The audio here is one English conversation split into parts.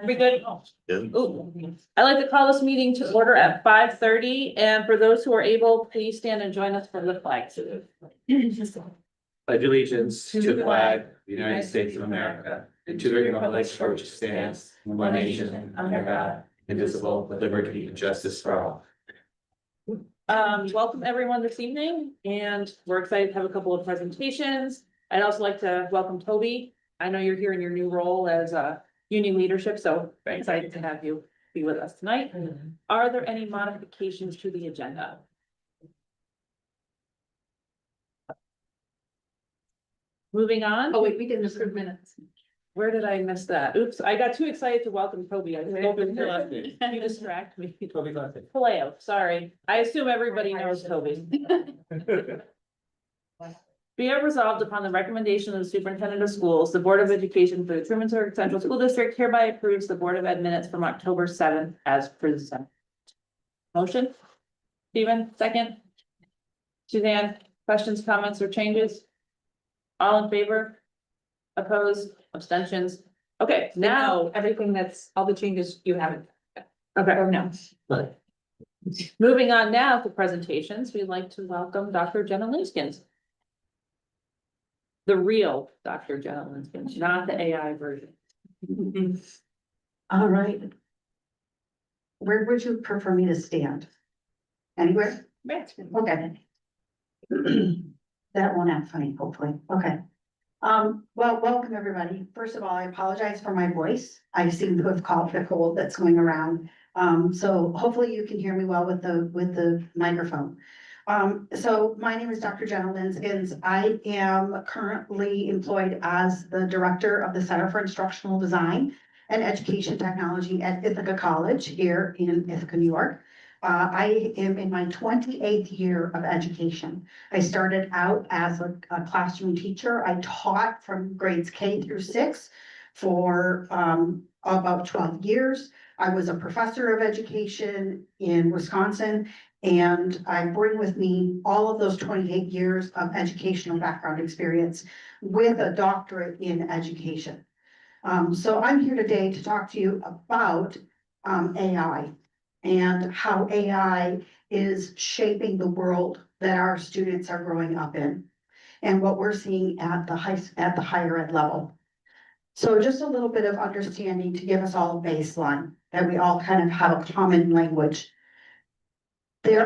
Are we good? Good. Ooh, I'd like to call this meeting to order at 5:30, and for those who are able, please stand and join us for the flag salute. Pledge allegiance to the flag of the United States of America and to the republic for which it stands, one nation, under God, indivisible, with liberty and justice for all. Welcome everyone this evening, and we're excited to have a couple of presentations. I'd also like to welcome Toby. I know you're here in your new role as union leadership, so very excited to have you be with us tonight. Are there any modifications to the agenda? Moving on. Oh, wait, we didn't approve minutes. Where did I miss that? Oops, I got too excited to welcome Toby. I just opened the- You distract me. Toby Classic. Paleo, sorry. I assume everybody knows Toby. Be it resolved upon the recommendation of the superintendent of schools, the Board of Education for the Trumansburg Central School District hereby approves the Board of Ed minutes from October 7th as presented. Motion? Stephen, second? Suzanne, questions, comments, or changes? All in favor? Opposed, abstentions? Okay, now, No, everything that's, all the changes you haven't, okay, or no. moving on now to presentations, we'd like to welcome Dr. Jenna Linskins. The real Dr. Jenna Linskins, not the AI version. All right. Where would you prefer me to stand? Anywhere? Okay. That won't act funny, hopefully. Okay. Well, welcome everybody. First of all, I apologize for my voice. I seem to have caught the cold that's going around. So hopefully you can hear me well with the microphone. So my name is Dr. Jenna Linskins. I am currently employed as the director of the Center for Instructional Design and Education Technology at Ithaca College here in Ithaca, New York. I am in my 28th year of education. I started out as a classroom teacher. I taught from grades K through 6 for about 12 years. I was a professor of education in Wisconsin, and I bring with me all of those 28 years of educational background experience with a doctorate in education. So I'm here today to talk to you about AI and how AI is shaping the world that our students are growing up in and what we're seeing at the higher ed level. So just a little bit of understanding to give us all a baseline that we all kind of have a common language. There's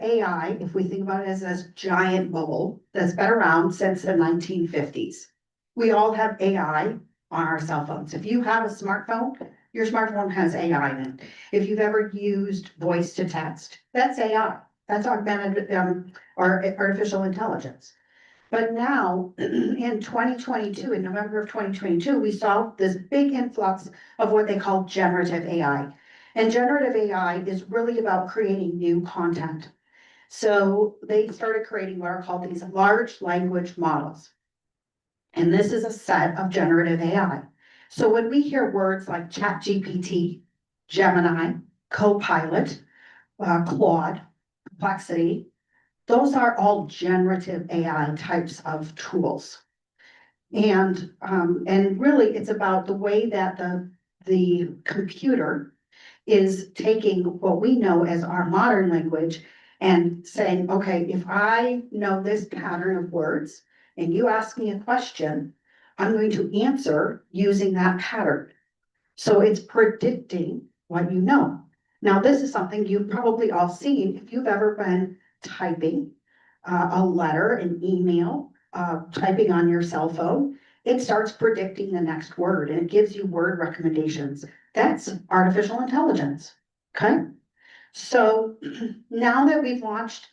AI, if we think about it as this giant bubble that's been around since the 1950s. We all have AI on our cell phones. If you have a smartphone, your smartphone has AI in it. If you've ever used voice to text, that's AI. That's augmented or artificial intelligence. But now in 2022, in November of 2022, we saw this big influx of what they call generative AI. And generative AI is really about creating new content. So they started creating what are called these large language models. And this is a set of generative AI. So when we hear words like ChatGPT, Gemini, Copilot, Claude, Perplexity, those are all generative AI types of tools. And really it's about the way that the computer is taking what we know as our modern language and saying, okay, if I know this pattern of words and you ask me a question, I'm going to answer using that pattern. So it's predicting what you know. Now, this is something you've probably all seen if you've ever been typing a letter, an email, typing on your cell phone. It starts predicting the next word and it gives you word recommendations. That's artificial intelligence. Okay. So now that they've launched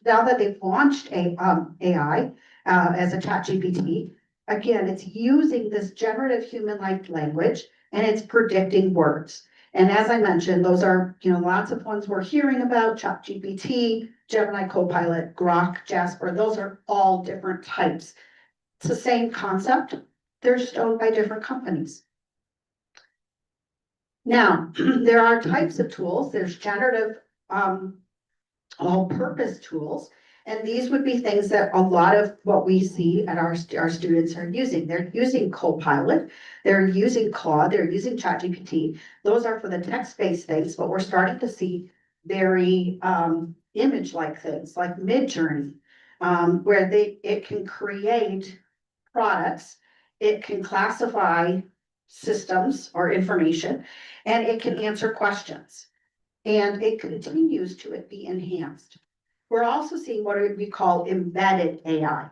AI as a ChatGPT, again, it's using this generative human-like language and it's predicting words. And as I mentioned, those are, lots of ones we're hearing about: ChatGPT, Gemini, Copilot, Grok, Jasper. Those are all different types. It's the same concept. They're just owned by different companies. Now, there are types of tools. There's generative all-purpose tools, And these would be things that a lot of what we see at our students are using. They're using Copilot, they're using Claude, they're using ChatGPT. Those are for the text-based things, but we're starting to see very image-like things like Midjourney, where it can create products, it can classify systems or information, and it can answer questions. And it continues to be enhanced. We're also seeing what we call embedded AI.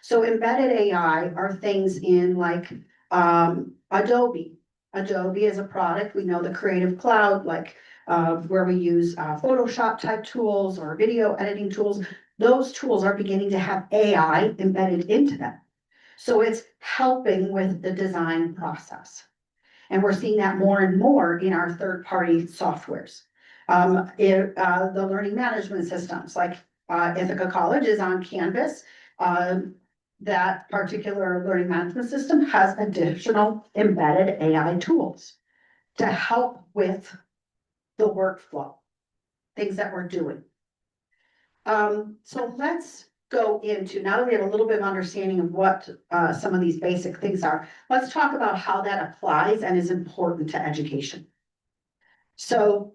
So embedded AI are things in like Adobe. Adobe is a product, we know the Creative Cloud, like where we use Photoshop type tools or video editing tools. Those tools are beginning to have AI embedded into them. So it's helping with the design process. And we're seeing that more and more in our third-party softwares. The learning management systems, like Ithaca College is on Canvas. That particular learning management system has additional embedded AI tools to help with the workflow, things that we're doing. So let's go into, now that we have a little bit of understanding of what some of these basic things are, let's talk about how that applies and is important to education. So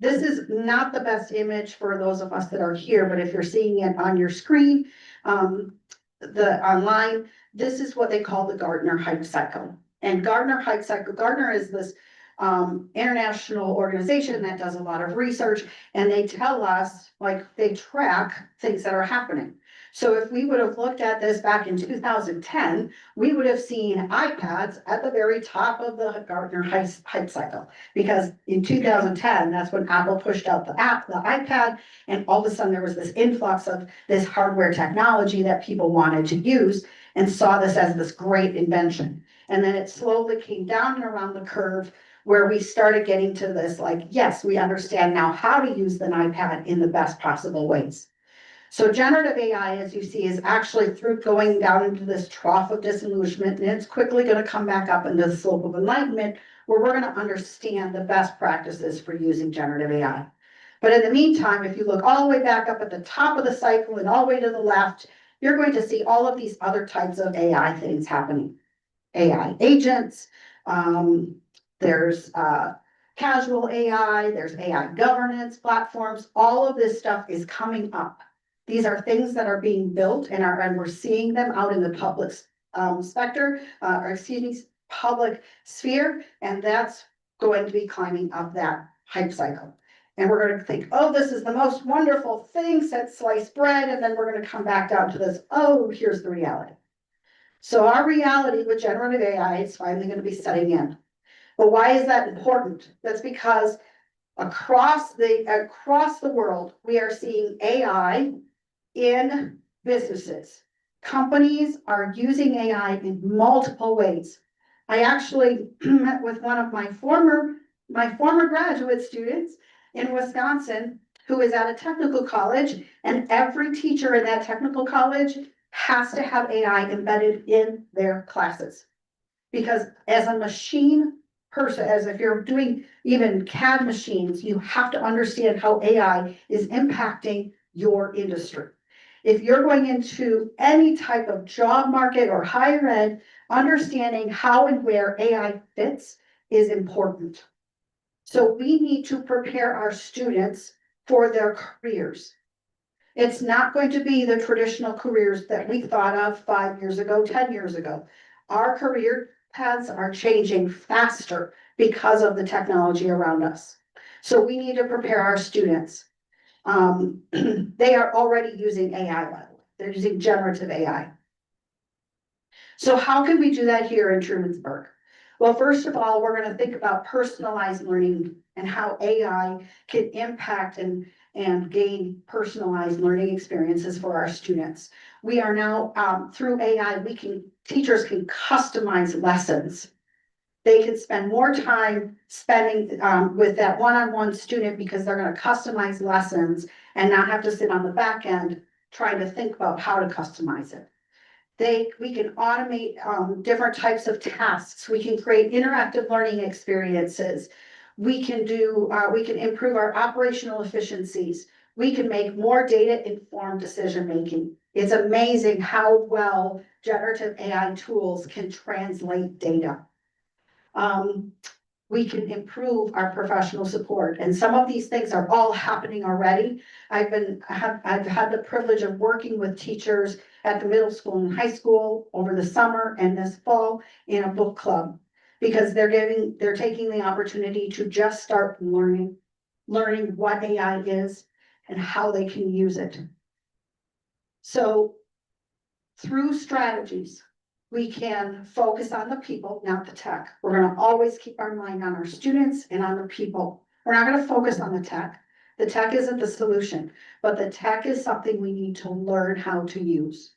this is not the best image for those of us that are here, but if you're seeing it on your screen, online, this is what they call the Gartner Hype Cycle. And Gartner Hype Cycle, Gartner is this international organization that does a lot of research, and they tell us, like, they track things that are happening. So if we would have looked at this back in 2010, we would have seen iPads at the very top of the Gartner hype cycle. Because in 2010, that's when Apple pushed out the iPad, and all of a sudden there was this influx of this hardware technology that people wanted to use and saw this as this great invention. And then it slowly came down and around the curve where we started getting to this, like, yes, we understand now how to use an iPad in the best possible ways. So generative AI, as you see, is actually through going down into this trough of disillusionment, and it's quickly going to come back up into the slope of enlightenment, where we're going to understand the best practices for using generative AI. But in the meantime, if you look all the way back up at the top of the cycle and all the way to the left, you're going to see all of these other types of AI things happening. AI agents, there's casual AI, there's AI governance platforms, all of this stuff is coming up. These are things that are being built and we're seeing them out in the public public sphere, and that's going to be climbing up that hype cycle. And we're going to think, oh, this is the most wonderful thing since sliced bread, and then we're going to come back down to this, oh, here's the reality. So our reality with generative AI is finally going to be setting in. But why is that important? That's because across the world, we are seeing AI in businesses. Companies are using AI in multiple ways. I actually met with one of my former graduate students in Wisconsin who is at a technical college, and every teacher in that technical college has to have AI embedded in their classes. Because as a machine person, as if you're doing even CAD machines, you have to understand how AI is impacting your industry. If you're going into any type of job market or higher ed, understanding how and where AI fits is important. So we need to prepare our students for their careers. It's not going to be the traditional careers that we thought of 5 years ago, 10 years ago. Our career paths are changing faster because of the technology around us. So we need to prepare our students. They are already using AI, by the way. They're using generative AI. So how can we do that here in Trumansburg? Well, first of all, we're going to think about personalized learning and how AI can impact and gain personalized learning experiences for our students. We are now, through AI, teachers can customize lessons. They can spend more time spending with that one-on-one student because they're going to customize lessons and not have to sit on the back end trying to think about how to customize it. We can automate different types of tasks. We can create interactive learning experiences. We can improve our operational efficiencies. we can make more data-informed decision-making. It's amazing how well generative AI tools can translate data. We can improve our professional support, and some of these things are all happening already. I've had the privilege of working with teachers at the middle school and high school over the summer and this fall in a book club. Because they're taking the opportunity to just start learning what AI is and how they can use it. So through strategies, we can focus on the people, not the tech. We're gonna always keep our mind on our students and on the people. We're not gonna focus on the tech. The tech isn't the solution, but the tech is something we need to learn how to use.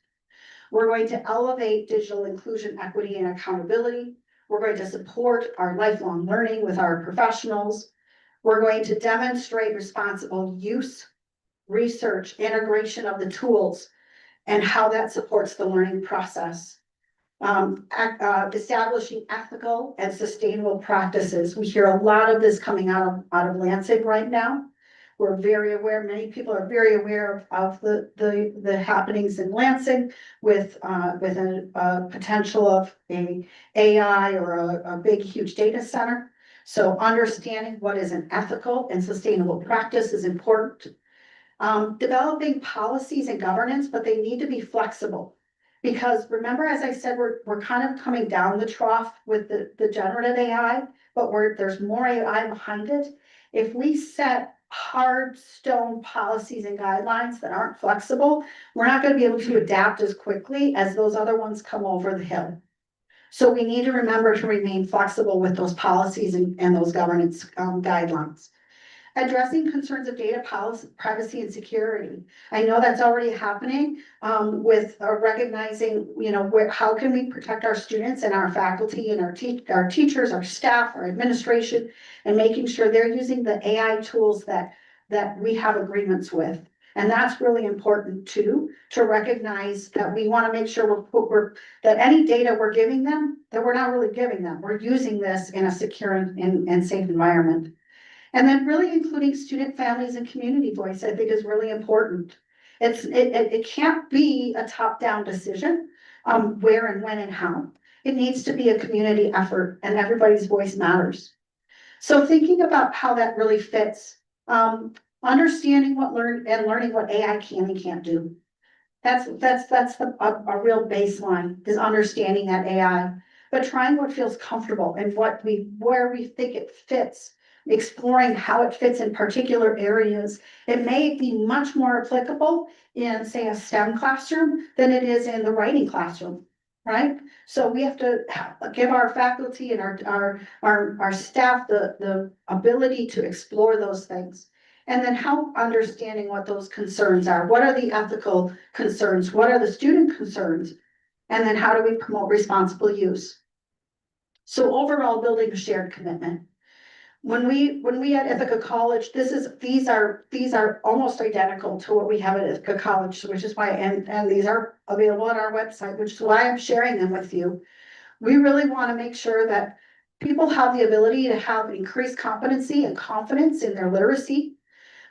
We're going to elevate digital inclusion, equity, and accountability. We're going to support our lifelong learning with our professionals. We're going to demonstrate responsible use, research, integration of the tools, and how that supports the learning process. Establishing ethical and sustainable practices. We hear a lot of this coming out of Lansing right now. We're very aware, many people are very aware of the happenings in Lansing with a potential of a AI or a big, huge data center. So understanding what is an ethical and sustainable practice is important. Developing policies and governance, but they need to be flexible. Because remember, as I said, we're kind of coming down the trough with the generative AI, but there's more AI behind it. If we set hard stone policies and guidelines that aren't flexible, we're not gonna be able to adapt as quickly as those other ones come over the hill. So we need to remember to remain flexible with those policies and those governance guidelines. Addressing concerns of data policy, privacy, and security. I know that's already happening with recognizing, how can we protect our students and our faculty and our teachers, our staff, our administration, and making sure they're using the AI tools that we have agreements with. And that's really important too, to recognize that we want to make sure that any data we're giving them, that we're not really giving them. We're using this in a secure and safe environment. And then really including student, families, and community voice, I think is really important. It can't be a top-down decision on where and when and how. It needs to be a community effort, and everybody's voice matters. So thinking about how that really fits, understanding learning what AI can and can't do. That's a real baseline, is understanding that AI, but trying what feels comfortable and where we think it fits. Exploring how it fits in particular areas. It may be much more applicable in, say, a STEM classroom than it is in the writing classroom, right? So we have to give our faculty and our staff the ability to explore those things. And then how understanding what those concerns are. What are the ethical concerns? What are the student concerns? And then how do we promote responsible use? So overall, building a shared commitment. When we at Ithaca College, these are almost identical to what we have at Ithaca College, which is why, and these are available on our website, which is why I'm sharing them with you. We really want to make sure that people have the ability to have increased competency and confidence in their literacy.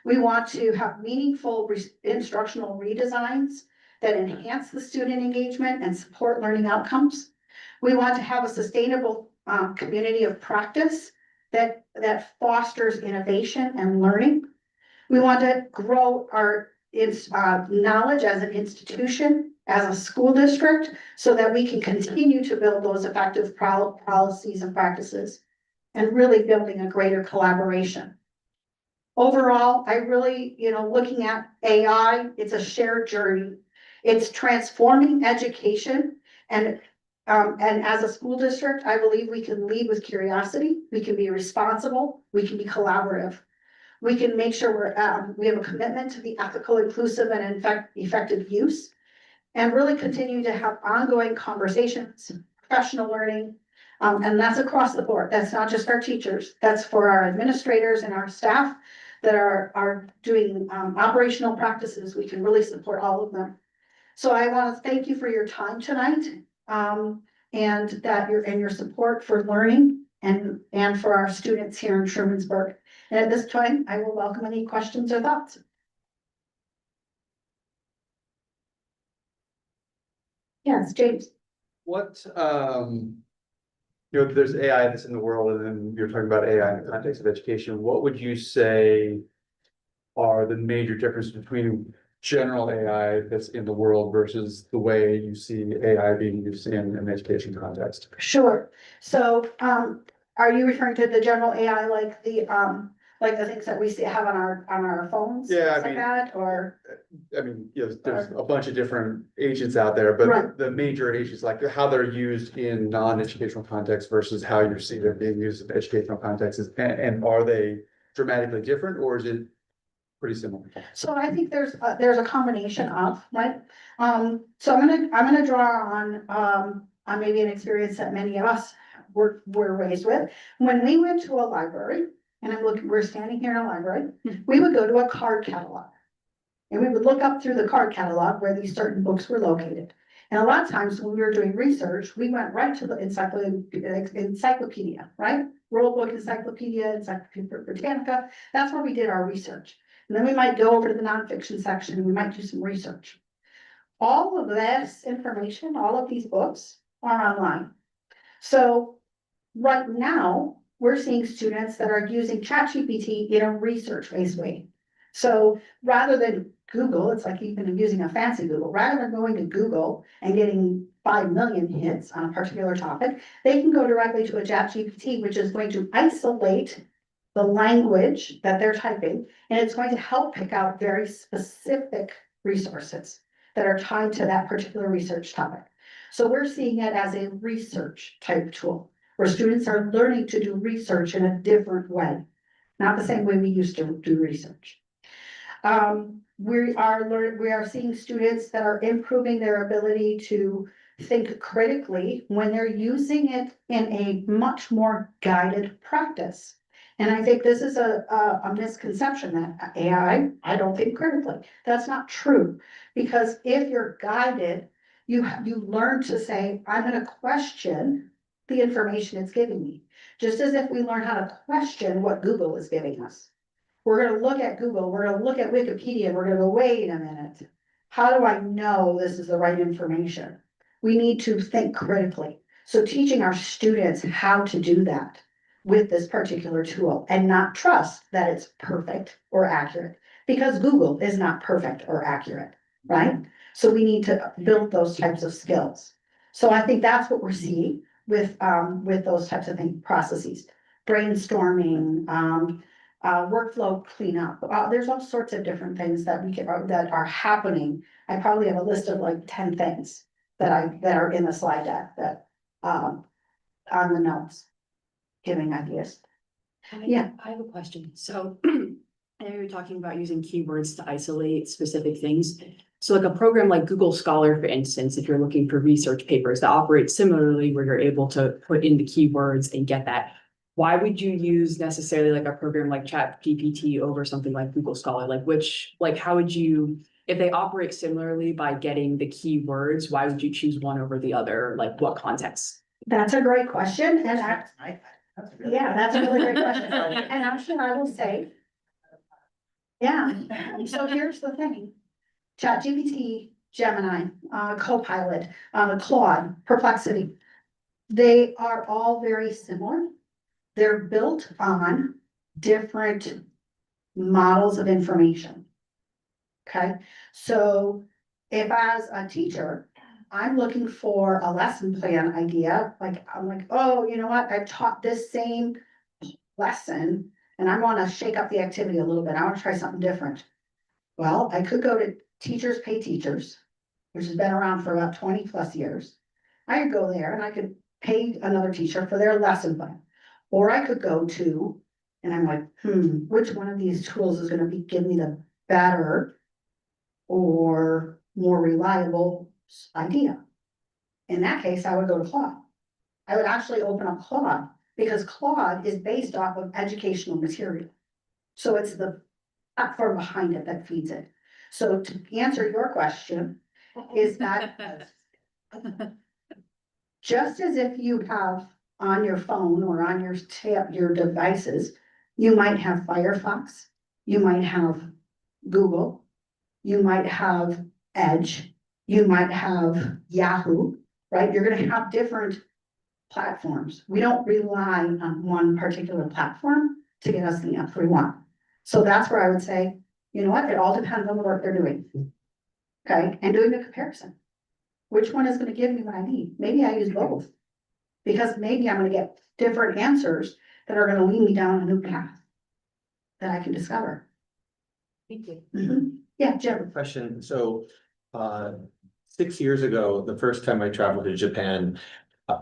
We want to have meaningful instructional redesigns that enhance the student engagement and support learning outcomes. We want to have a sustainable community of practice that fosters innovation and learning. We want to grow our knowledge as an institution, as a school district, so that we can continue to build those effective policies and practices, and really building a greater collaboration. Overall, I really, looking at AI, it's a shared journey. It's transforming education, and as a school district, I believe we can lead with curiosity, we can be responsible, we can be collaborative. We can make sure we have a commitment to the ethical, inclusive, and in fact, effective use, and really continue to have ongoing conversations, professional learning, and that's across the board. That's not just our teachers, that's for our administrators and our staff that are doing operational practices. We can really support all of them. So I want to thank you for your time tonight. And that your support for learning and for our students here in Shermansburg. And at this time, I will welcome any questions or thoughts. Yes, James. What, there's AI that's in the world, and then you're talking about AI in the context of education. What would you say are the major differences between general AI that's in the world versus the way you see AI being used in an education context? Sure. So, are you referring to the general AI like the things that we have on our phones? Yeah, I things like mean- that, or, I mean, there's a bunch of different agents out there, Right. but the major agents, like how they're used in non-educational contexts versus how you see them being used in educational contexts, and are they dramatically different, or is it pretty similar? so I think there's a combination of, right? So I'm gonna draw on maybe an experience that many of us were raised with. When we went to a library, and we're standing here in a library, we would go to a card catalog. And we would look up through the card catalog where these certain books were located. And a lot of times when we were doing research, we went right to the encyclopedia, right? World Book Encyclopedia, Encyclopedia Britannica, that's where we did our research. And then we might go over to the nonfiction section and we might do some research. All of this information, all of these books are online. So right now, we're seeing students that are using ChatGPT in a research-based way. So rather than Google, it's like even using a fancy Google, rather than going to Google and getting 5 million hits on a particular topic, they can go directly to a ChatGPT, which is going to isolate the language that they're typing, and it's going to help pick out very specific resources that are tied to that particular research topic. So we're seeing it as a research type tool, where students are learning to do research in a different way, not the same way we used to do research. We are seeing students that are improving their ability to think critically when they're using it in a much more guided practice. And I think this is a misconception that AI, I don't think critically. That's not true, because if you're guided, you learn to say, I'm gonna question the information it's giving me. Just as if we learn how to question what Google is giving us. We're gonna look at Google, we're gonna look at Wikipedia, we're gonna go, wait a minute. How do I know this is the right information? We need to think critically. So teaching our students how to do that with this particular tool and not trust that it's perfect or accurate, because Google is not perfect or accurate, right? So we need to build those types of skills. So I think that's what we're seeing with those types of processes, brainstorming, workflow cleanup. There's all sorts of different things that that are happening. I probably have a list of like 10 things that are in the slide deck that, on the notes, giving ideas. Yeah. I have a question. So I know you're talking about using keywords to isolate specific things. So like a program like Google Scholar, for instance, if you're looking for research papers that operate similarly, where you're able to put in the keywords and get that, why would you use necessarily like a program like ChatGPT over something like Google Scholar? How would you, if they operate similarly by getting the keywords, why would you choose one over the other? Like what context? That's a great question, and that's a really great question. And actually, I will say, yeah, so here's the thing. ChatGPT, Gemini, Copilot, Claude, Perplexity, they are all very similar. They're built on different models of information. Okay, so if as a teacher, I'm looking for a lesson plan idea, I'm like, oh, you know what, I've taught this same lesson and I want to shake up the activity a little bit. I want to try something different. Well, I could go to Teachers Pay Teachers, which has been around for about 20+ years. I could go there and I could pay another teacher for their lesson plan. Or I could go to, and I'm like, which one of these tools is going to give me the better or more reliable idea? In that case, I would go to Claude. I would actually open up Claude, because Claude is based off of educational material. So it's the platform behind it that feeds it. So to answer your question, is that just as if you have on your phone or on your devices, you might have Firefox, you might have Google, you might have Edge, You might have Yahoo, right? You're gonna have different platforms. We don't rely on one particular platform to get us the answer we want. So that's where I would say, you know what, it all depends on the work they're doing. Okay, and doing a comparison. Which one is gonna give me what I need? Maybe I use both. Because maybe I'm gonna get different answers that are gonna lead me down a new path. That I can discover. Thank you. Yeah, Jim. Question, so, 6 years ago, the first time I traveled to Japan,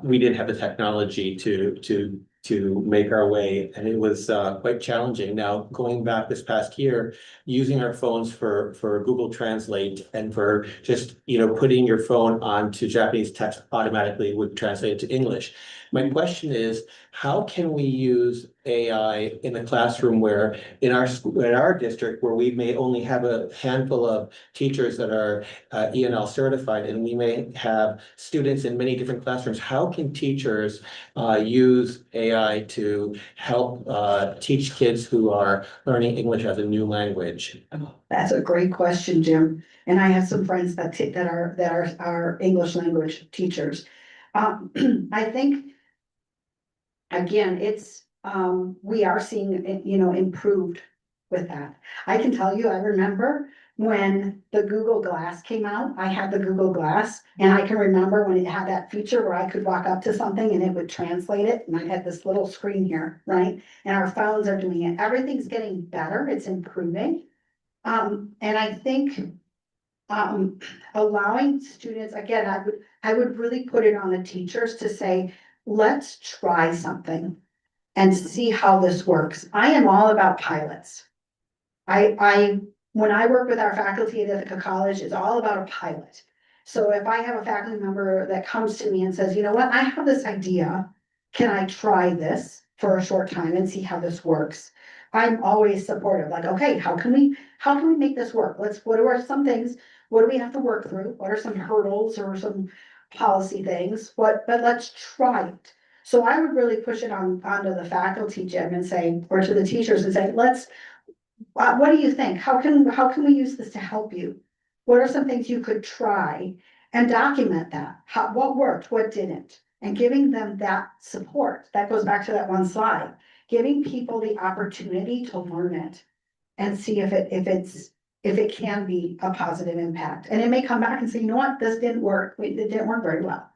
we didn't have the technology to make our way, and it was quite challenging. Now, going back this past year, using our phones for Google Translate and for just, putting your phone onto Japanese text automatically would translate it to English. My question is, how can we use AI in the classroom where in our district where we may only have a handful of teachers that are ENL certified, and we may have students in many different classrooms? How can teachers use AI to help teach kids who are learning English as a new language? That's a great question, Jim. And I have some friends that are English language teachers. I think. Again, it's, we are seeing it, improved with that. I can tell you, I remember when the Google Glass came out, I had the Google Glass, and I can remember when it had that feature where I could walk up to something and it would translate it, and I had this little screen here, right? And our phones are doing it. Everything's getting better, it's improving. And I think, allowing students, again, I would really put it on the teachers to say, let's try something and see how this works. I am all about pilots. When I work with our faculty at Ithaca College, it's all about a pilot. So if I have a faculty member that comes to me and says, you know what, I have this idea, can I try this for a short time and see how this works? I'm always supportive, like, okay, how can we make this work? What are some things, what do we have to work through? What are some hurdles or some policy things? But let's try it. So I would really push it onto the faculty, Jim, and say, or to the teachers and say, what do you think? How can we use this to help you? What are some things you could try and document that? What worked, what didn't? And giving them that support. That goes back to that one slide. Giving people the opportunity to learn it and see if it can be a positive impact. And it may come back and say, you know what, this didn't work. It didn't work very well.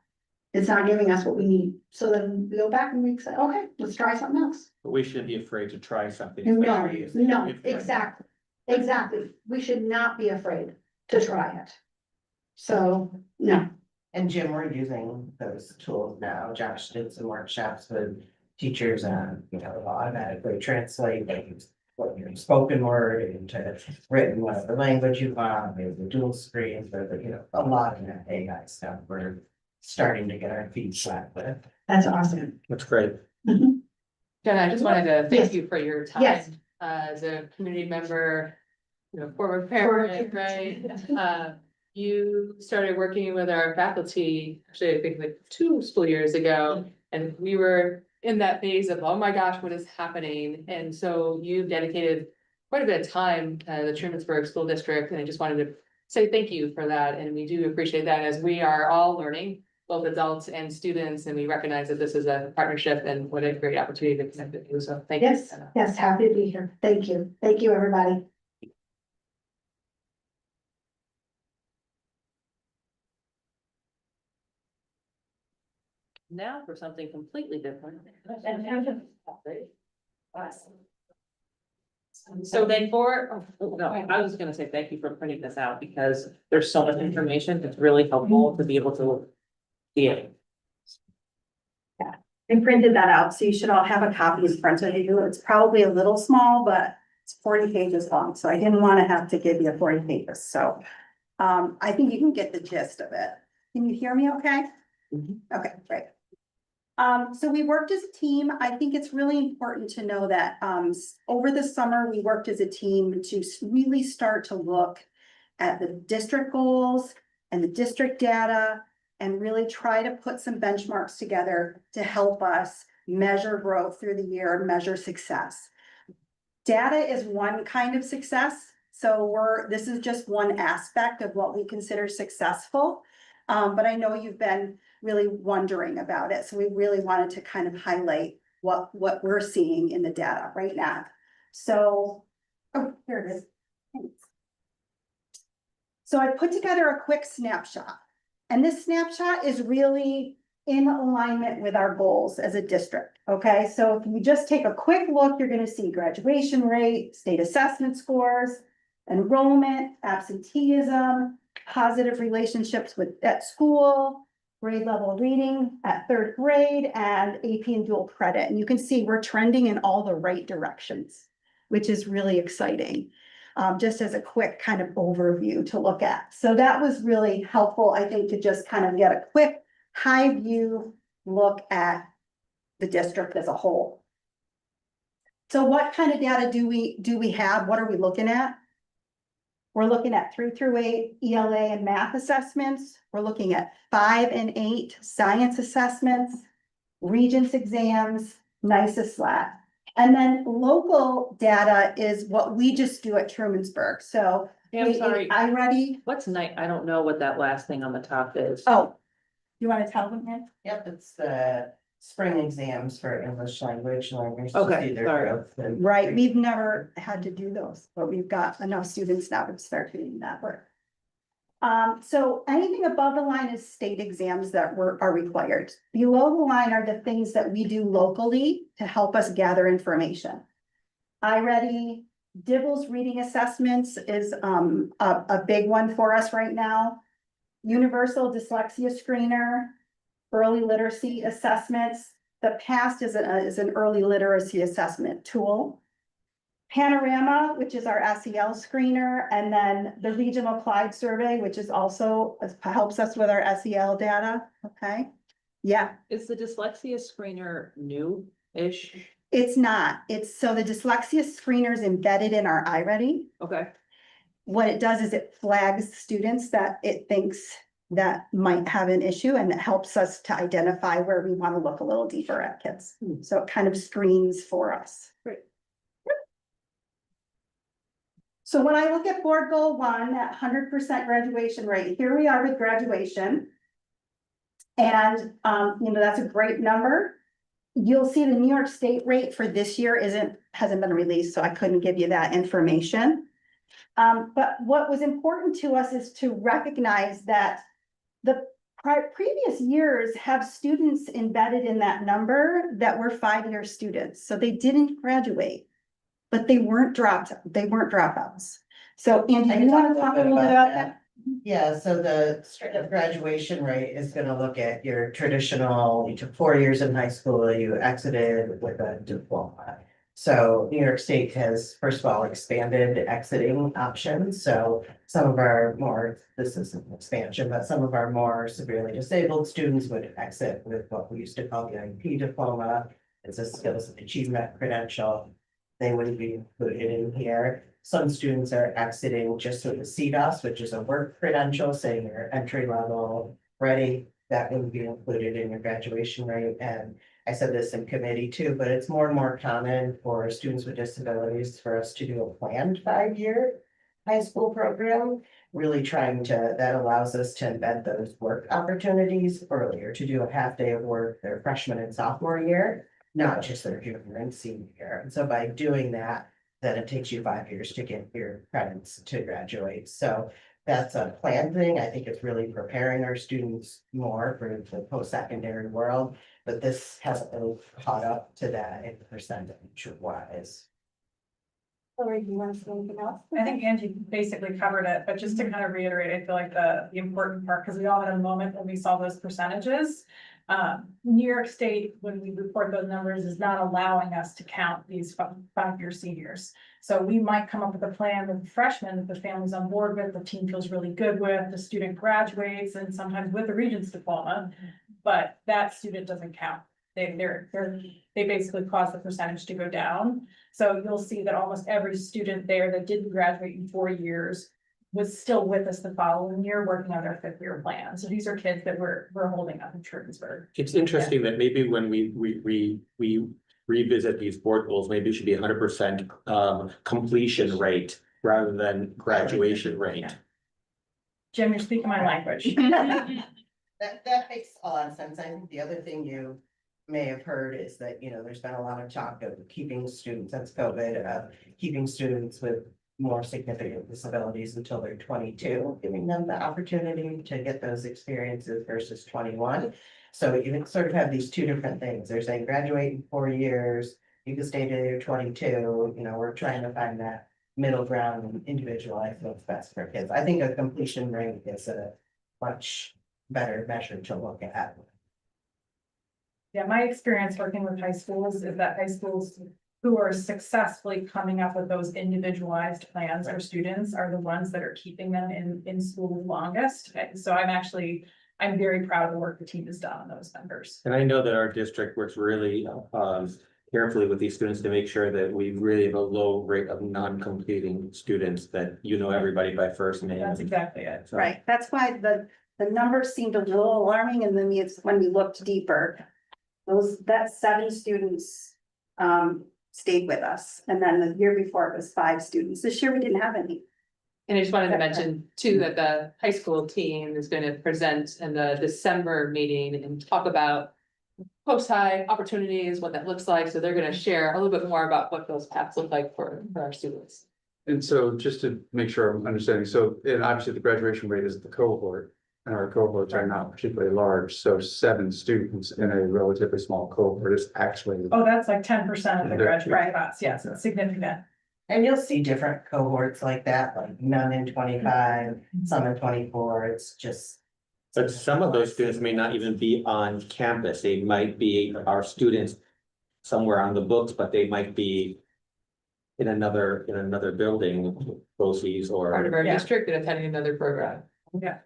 It's not giving us what we need. So then we go back and we say, okay, let's try something else. But we shouldn't be afraid to try something. No, especially no, if- exactly. We should not be afraid to try it. So, no, And Jim, we're using those tools now. Josh did some workshops with teachers and, automatically translate what your spoken word into written, whatever language you want, maybe the dual screens, but, a lot of that AI stuff we're starting to get our feet wet with. that's awesome. That's great. Jen, I just wanted to Yes. thank you for your time. Yes. As a community member, former parent, right? You started working with our faculty, actually, I think like 2 school years ago, and we were in that phase of, oh my gosh, what is happening? And so you dedicated quite a bit of time to the Trumansburg School District, and I just wanted to say thank you for that, and we do appreciate that as we are all learning, both adults and students, and we recognize that this is a partnership and what a great opportunity to connect with you, so thank you. Yes, happy to be here. Thank you. Thank you, everybody. Now for something completely different. So then no, I was gonna say thank you for printing this out because there's so much information. It's really helpful to be able to see it. I printed that out, so you should all have a copy in front of you. It's probably a little small, but it's 40 pages long, so I didn't want to have to give you 40 pages, so. I think you can get the gist of it. Can you hear me okay? Okay, great. So we worked as a team. I think it's really important to know that, over the summer, we worked as a team to really start to look at the district goals and the district data and really try to put some benchmarks together to help us measure growth through the year and measure success. Data is one kind of success. So this is just one aspect of what we consider successful. But I know you've been really wondering about it, so we really wanted to kind of highlight what we're seeing in the data right now. So, oh, here it is. Thanks. So I put together a quick snapshot, and this snapshot is really in alignment with our goals as a district, okay? So if you just take a quick look, you're gonna see graduation rate, state assessment scores, enrollment, absenteeism, positive relationships at school, grade level reading at 3rd grade, and AP and dual credit. And you can see we're trending in all the right directions, which is really exciting. Just as a quick kind of overview to look at. So that was really helpful, I think, to just kind of get a quick high view look at the district as a whole. So what kind of data do we have? What are we looking at? We're looking at 3 through 8 ELA and math assessments. We're looking at 5 and 8 science assessments, Regents exams, NYSA SLAT. And then local data is what we just do at Trumansburg. So I'm sorry, iReady. what's night? I don't know what that last thing on the top is. Oh, you want to tell them, Ed? Yep, it's the spring exams for English language learners. to Okay, see their sorry. growth and- Right, we've never had to do those, but we've got enough students now to start doing that work. So anything above the line is state exams that are required. Below the line are the things that we do locally to help us gather information. iReady, Dibble's reading assessments is a big one for us right now. Universal dyslexia screener, early literacy assessments. The PAST is an early literacy assessment tool. Panorama, which is our SEL screener, and then the Regional Applied Survey, which is also helps us with our SEL data, okay? Yeah, Is the dyslexia screener new-ish? it's not, so the dyslexia screener is embedded in our iReady. Okay, What it does is it flags students that it thinks that might have an issue, and it helps us to identify where we want to look a little deeper at kids. So it kind of screens for us. Great. So when I look at board goal 1, that 100% graduation rate, here we are with graduation. And, that's a great number. You'll see the New York State rate for this year hasn't been released, so I couldn't give you that information. But what was important to us is to recognize that the previous years have students embedded in that number that were 5-year students, so they didn't graduate. But they weren't dropouts. So Andy, do you want to talk a little bit about that? Yeah, so the straight up graduation rate is gonna look at your traditional, you took 4 years in high school, you exited with a diploma. So New York State has, first of all, expanded exiting options, so some of our this is an expansion, but some of our more severely disabled students would exit with what we used to call the IEP diploma. It's a skills and achievement credential. They wouldn't be included in here. Some students are exiting just with the CDOS, which is a work credential, saying you're entry level ready. That wouldn't be included in your graduation rate. And I said this in committee too, but it's more and more common for students with disabilities for us to do a planned 5-year high school program, really that allows us to embed those work opportunities earlier, to do a half day of work their freshman and sophomore year, not just their junior and senior year. And so by doing that, then it takes you 5 years to get your credits to graduate. So that's a planned thing. I think it's really preparing our students more for the post-secondary world, but this hasn't really caught up to that in percentage wise. Lori, do you want to say anything else? I think Angie basically covered it, but just to kind of reiterate, I feel like the important part, because we all had a moment when we saw those percentages. New York State, when we report those numbers, is not allowing us to count these 5-year seniors. So we might come up with a plan with freshmen that the family's on board with, the team feels really good with, the student graduates, and sometimes with the Regents diploma, but that student doesn't count. They basically cause the percentage to go down. So you'll see that almost every student there that didn't graduate in 4 years was still with us the following year, working on their 5th-year plan. So these are kids that we're holding up in Trumansburg. It's interesting that maybe when we revisit these board goals, maybe it should be 100% completion rate rather than graduation rate. Jim, you're speaking my language. That makes a lot of sense. I think the other thing you may have heard is that, you know, there's been a lot of talk of keeping students, since COVID, keeping students with more significant disabilities until they're 22, giving them the opportunity to get those experiences versus 21. So you can sort of have these two different things. They're saying graduate in 4 years, you can stay till you're 22, you know, we're trying to find that middle ground and individualize what's best for kids. I think a completion rate is a much better measure to look at. Yeah, my experience working with high schools is that high schools who are successfully coming up with those individualized plans for students are the ones that are keeping them in school longest. And so I'm very proud of the work the team has done on those numbers. And I know that our district works really carefully with these students to make sure that we really have a low rate of non-completing students, that you know everybody by first name. That's exactly it. So- Right, that's why the numbers seemed a little alarming, and then when we looked deeper. That 7 students stayed with us, and then the year before it was 5 students. This year we didn't have any. And I just wanted to mention too, that the high school team is going to present in the December meeting and talk about post-high opportunities, what that looks like. So they're going to share a little bit more about what those paths look like for our students. And so just to make sure I'm understanding, so, and obviously the graduation rate is the cohort. And our cohorts are not particularly large, so 7 students in a relatively small cohort is actually. Oh, that's like 10% of the graduating Right. class. Yes, it's significant. And you'll see different cohorts like that, like none in 25, some in 24, it's just. But some of those students may not even be on campus. They might be our students somewhere on the books, but they might be in another building, BOCES or. Part of our Yeah. district and attending another program. Yeah.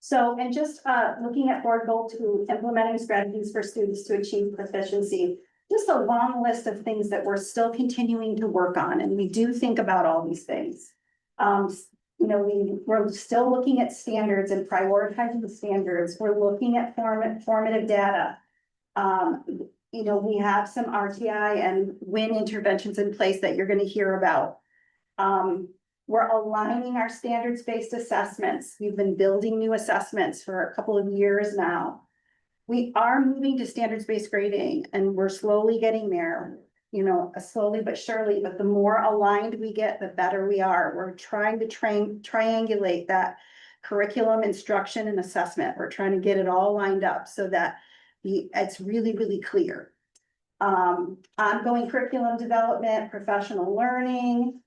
So, and just looking at board goal 2, implementing strategies for students to achieve proficiency. Just a long list of things that we're still continuing to work on, and we do think about all these things. You know, we're still looking at standards and prioritizing the standards. We're looking at formative data. You know, we have some RTI and WIN interventions in place that you're gonna hear about. We're aligning our standards-based assessments. We've been building new assessments for a couple of years now. We are moving to standards-based grading, and we're slowly getting there, you know, slowly but surely, but the more aligned we get, the better we are. We're trying to triangulate that curriculum, instruction, and assessment. We're trying to get it all lined up so that it's really, really clear. Ongoing curriculum development, professional learning.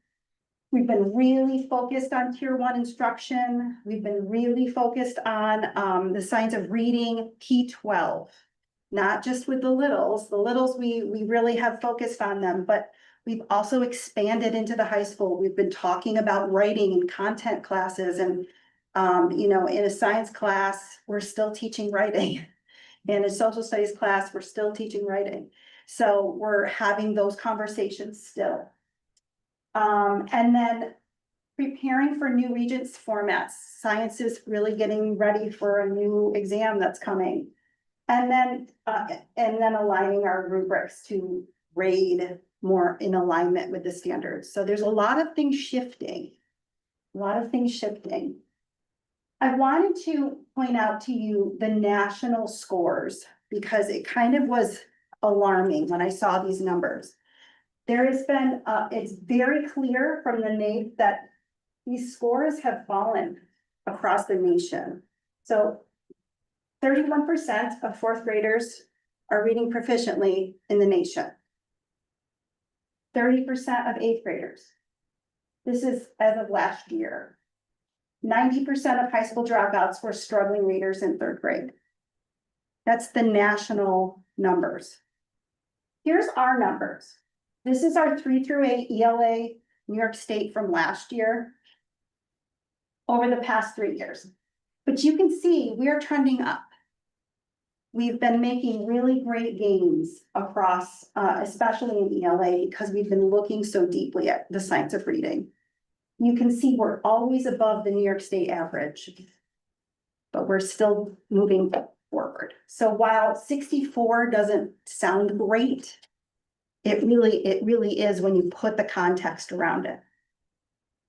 We've been really focused on tier 1 instruction. We've been really focused on the science of reading, P12. Not just with the littles. The littles, we really have focused on them, but we've also expanded into the high school. We've been talking about writing and content classes, and you know, in a science class, we're still teaching writing. In a social studies class, we're still teaching writing. So we're having those conversations still. And then preparing for new Regents formats. Science is really getting ready for a new exam that's coming. And then aligning our rubrics to grade more in alignment with the standards. So there's a lot of things shifting. I wanted to point out to you the national scores, because it kind of was alarming when I saw these numbers. There has been, it's very clear from the NAEP that these scores have fallen across the nation. So 31% of 4th graders are reading proficiently in the nation. 30% of 8th graders. This is as of last year. 90% of high school dropouts were struggling readers in 3rd grade. That's the national numbers. Here's our numbers. This is our 3 through 8 ELA New York State from last year over the past 3 years. But you can see we are trending up. We've been making really great gains across, especially in ELA, because we've been looking so deeply at the science of reading. You can see we're always above the New York State average, but we're still moving forward. So while 64 doesn't sound great, It really is when you put the context around it.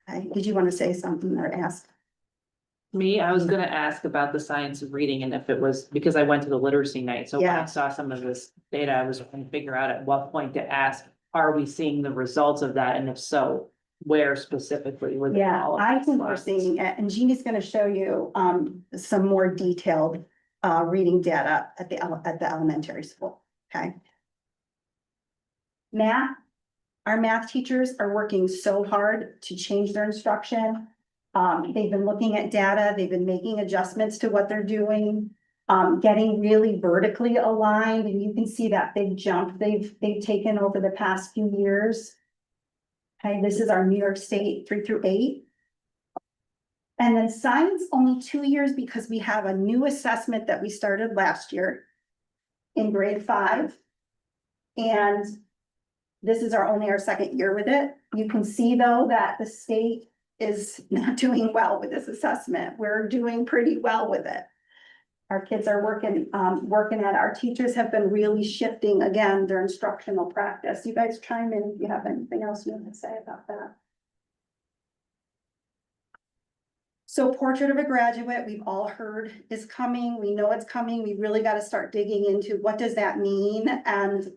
Okay, did you want to say something or ask? Me, I was gonna ask about the science of reading and if it was, because I went to the literacy night, so when I Yeah. saw some of this data, I was trying to figure out at what point to ask, are we seeing the results of that, and if so, where specifically? within Yeah, all of I these think we're classes? seeing it, and Jeannie's gonna show you some more detailed reading data at the elementary school, okay? Math, our math teachers are working so hard to change their instruction. They've been looking at data, they've been making adjustments to what they're doing, getting really vertically aligned, and you can see that big jump they've taken over the past few years. Okay, this is our New York State 3 through 8. And then science, only 2 years because we have a new assessment that we started last year in grade 5. And this is only our second year with it. You can see though that the state is not doing well with this assessment. We're doing pretty well with it. Our kids are working at, our teachers have been really shifting again their instructional practice. You guys chime in if you have anything else you want to say about that. So Portrait of a Graduate, we've all heard is coming. We know it's coming. We really got to start digging into what does that mean? And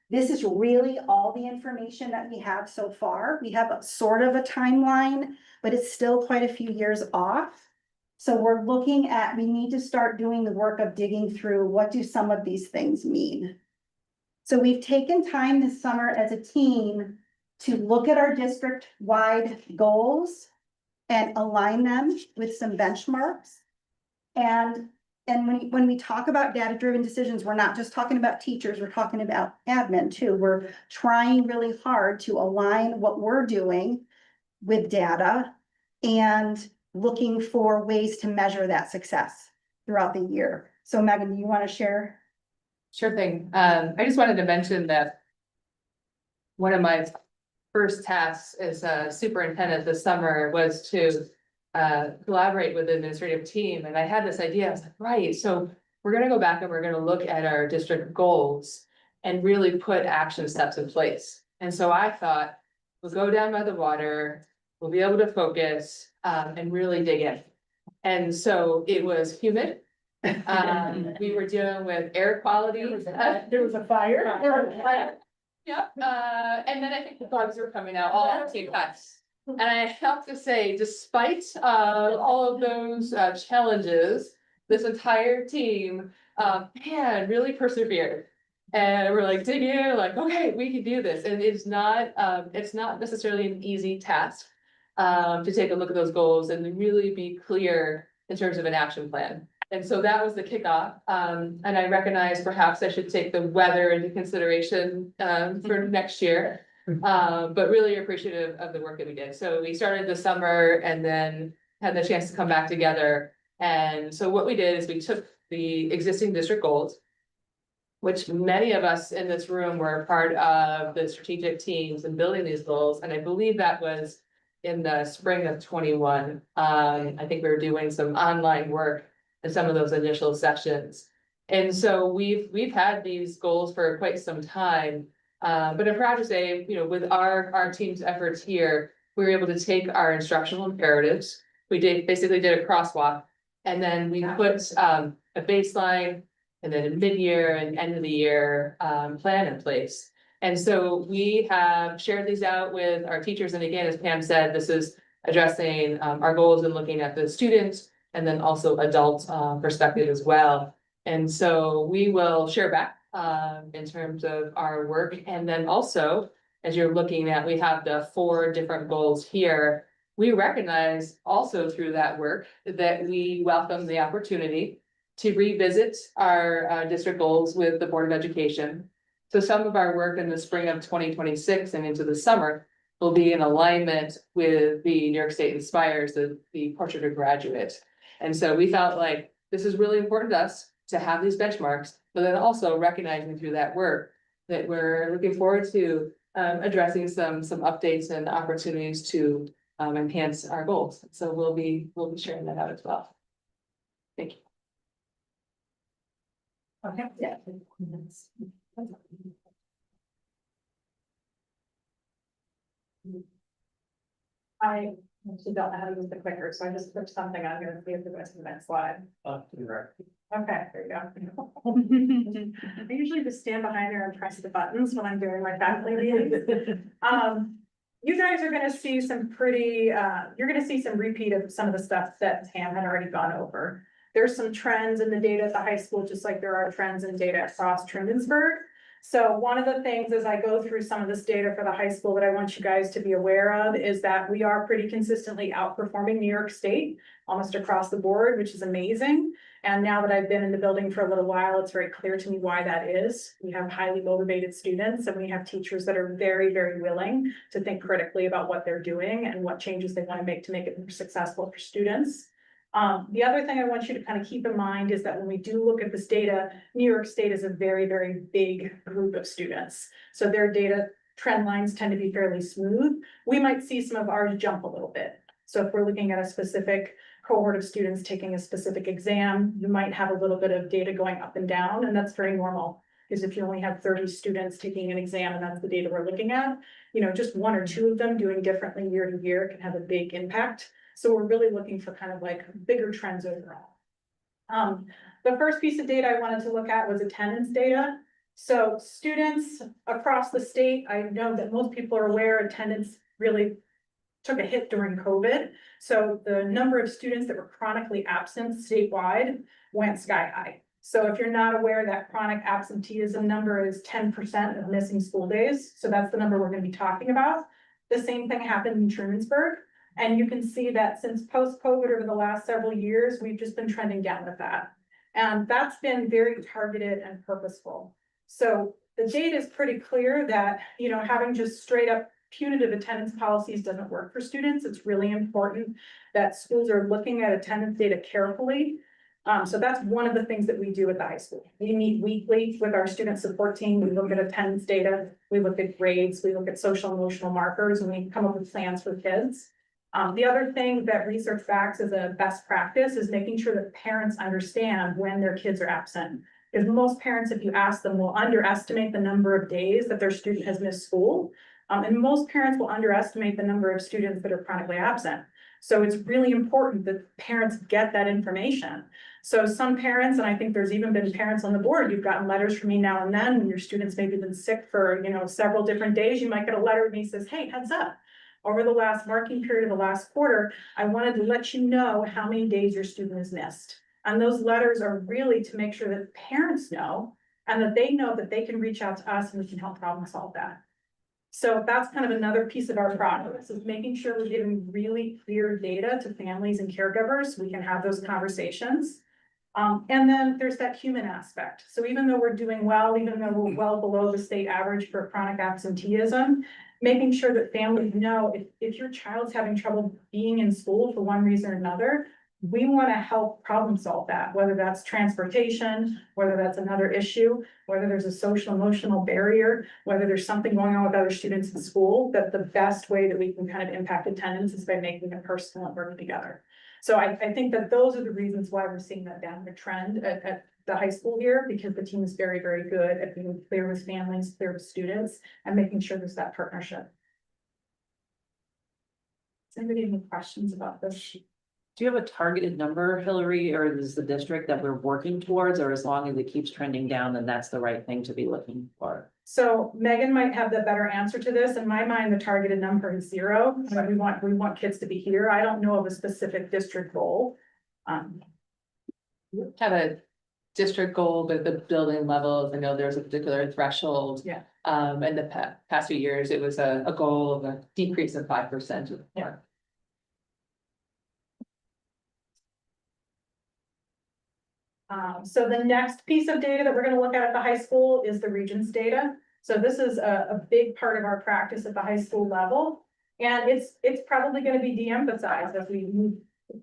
this is really all the information that we have so far. We have a sort of a timeline, but it's still quite a few years off. So we're looking at, we need to start doing the work of digging through what do some of these things mean. So we've taken time this summer as a team to look at our district-wide goals and align them with some benchmarks. And when we talk about data-driven decisions, we're not just talking about teachers, we're talking about admin too. We're trying really hard to align what we're doing with data and looking for ways to measure that success throughout the year. So Megan, do you want to share? Sure thing. I just wanted to mention that one of my first tasks as a superintendent this summer was to collaborate with the administrative team. And I had this idea, I was like, right, so we're gonna go back and we're gonna look at our district goals and really put action steps in place. And so I thought, we'll go down by the water, we'll be able to focus and really dig in. And so it was humid. We were dealing with air quality. There was a fire. There was a fire. Yep, and then I think the bugs were coming out all at the same time. And I have to say, despite all of those challenges, this entire team, man, really persevered. And we're like digging in, like, okay, we can do this. And it's not necessarily an easy task to take a look at those goals and really be clear in terms of an action plan. And so that was the kickoff. And I recognize perhaps I should take the weather into consideration for next year. But really appreciative of the work that we did. So we started this summer and then had the chance to come back together. And so what we did is we took the existing district goals, which many of us in this room were part of the strategic teams and building these goals. And I believe that was in the spring of 21. I think we were doing some online work in some of those initial sessions. And so we've had these goals for quite some time. But I'm proud to say, you know, with our team's efforts here, we were able to take our instructional imperatives. We basically did a crosswalk, and then we put a baseline and then a mid-year and end of the year plan in place. And so we have shared these out with our teachers. And again, as Pam said, this is addressing our goals and looking at the students and then also adult perspective as well. And so we will share back in terms of our work. And then also, as you're looking at, we have the 4 different goals here. We recognize also through that work that we welcome the opportunity to revisit our district goals with the Board of Education. So some of our work in the spring of 2026 and into the summer will be in alignment with the New York State Inspires, the Portrait of Graduate. And so we felt like this is really important to us to have these benchmarks, but then also recognizing through that work that we're looking forward to addressing some updates and opportunities to enhance our goals. So we'll be sharing that out as well. Thank you. Okay. Yeah. I actually don't know how to use the clicker, so I just put something on here to see if the rest of the next slide. Okay, there you go. I usually just stand behind there and press the buttons when I'm doing my faculty meetings. You guys are gonna see some pretty, you're gonna see some repeat of some of the stuff that Pam had already gone over. There's some trends in the data at the high school, just like there are trends in data across Trumansburg. So one of the things as I go through some of this data for the high school that I want you guys to be aware of is that we are pretty consistently outperforming New York State almost across the board, which is amazing. And now that I've been in the building for a little while, it's very clear to me why that is. We have highly motivated students and we have teachers that are very, very willing to think critically about what they're doing and what changes they want to make it more successful for students. The other thing I want you to kind of keep in mind is that when we do look at this data, New York State is a very, very big group of students. So their data trend lines tend to be fairly smooth. We might see some of ours jump a little bit. So if we're looking at a specific cohort of students taking a specific exam, you might have a little bit of data going up and down, and that's very normal. Because if you only have 30 students taking an exam and that's the data we're looking at, you know, just 1 or 2 of them doing differently year to year can have a big impact. So we're really looking for kind of like bigger trends overall. The first piece of data I wanted to look at was attendance data. So students across the state, I know that most people are aware attendance really took a hit during COVID. So the number of students that were chronically absent statewide went sky high. So if you're not aware, that chronic absenteeism number is 10% of missing school days. So that's the number we're going to be talking about. The same thing happened in Trumansburg. And you can see that since post-COVID over the last several years, we've just been trending down with that. And that's been very targeted and purposeful. So the data is pretty clear that, you know, having just straight up punitive attendance policies doesn't work for students. It's really important that schools are looking at attendance data carefully. So that's one of the things that we do at the high school. We meet weekly with our student support team. We look at attendance data, we look at grades, we look at social emotional markers, and we come up with plans for kids. The other thing that research backs as a best practice is making sure that parents understand when their kids are absent. Because most parents, if you ask them, will underestimate the number of days that their student has missed school. And most parents will underestimate the number of students that are chronically absent. So it's really important that parents get that information. So some parents, and I think there's even been parents on the board, you've gotten letters from me now and then when your students maybe been sick for, you know, several different days, you might get a letter from me that says, hey, heads up. Over the last marking period of the last quarter, I wanted to let you know how many days your student has missed. And those letters are really to make sure that parents know and that they know that they can reach out to us and we can help problem solve that. So that's kind of another piece of our process is making sure we're giving really clear data to families and caregivers. So we can have those conversations. And then there's that human aspect. So even though we're doing well, even though we're well below the state average for chronic absenteeism, making sure that families know if your child's having trouble being in school for one reason or another, we want to help problem solve that, whether that's transportation, whether that's another issue, whether there's a social emotional barrier, whether there's something going on with other students in school, that the best way that we can kind of impact attendance is by making it personal and working together. So I think that those are the reasons why we're seeing that downward trend at the high school here, because the team is very, very good at being clear with families, clear with students, and making sure there's that partnership. Does anybody have any questions about this? Do you have a targeted number, Hillary, or is the district that we're working towards, or as long as it keeps trending down, then that's the right thing to be looking for? So Megan might have the better answer to this. In my mind, the targeted number is 0. But we want kids to be here. I don't know of a specific district goal. Have a district goal, but the building levels, I know there's a particular threshold. Yeah. In the past few years, it was a goal of a decrease of 5%. Yeah. So the next piece of data that we're going to look at the high school is the Regents data. So this is a big part of our practice at the high school level. And it's probably going to be de-emphasized as we move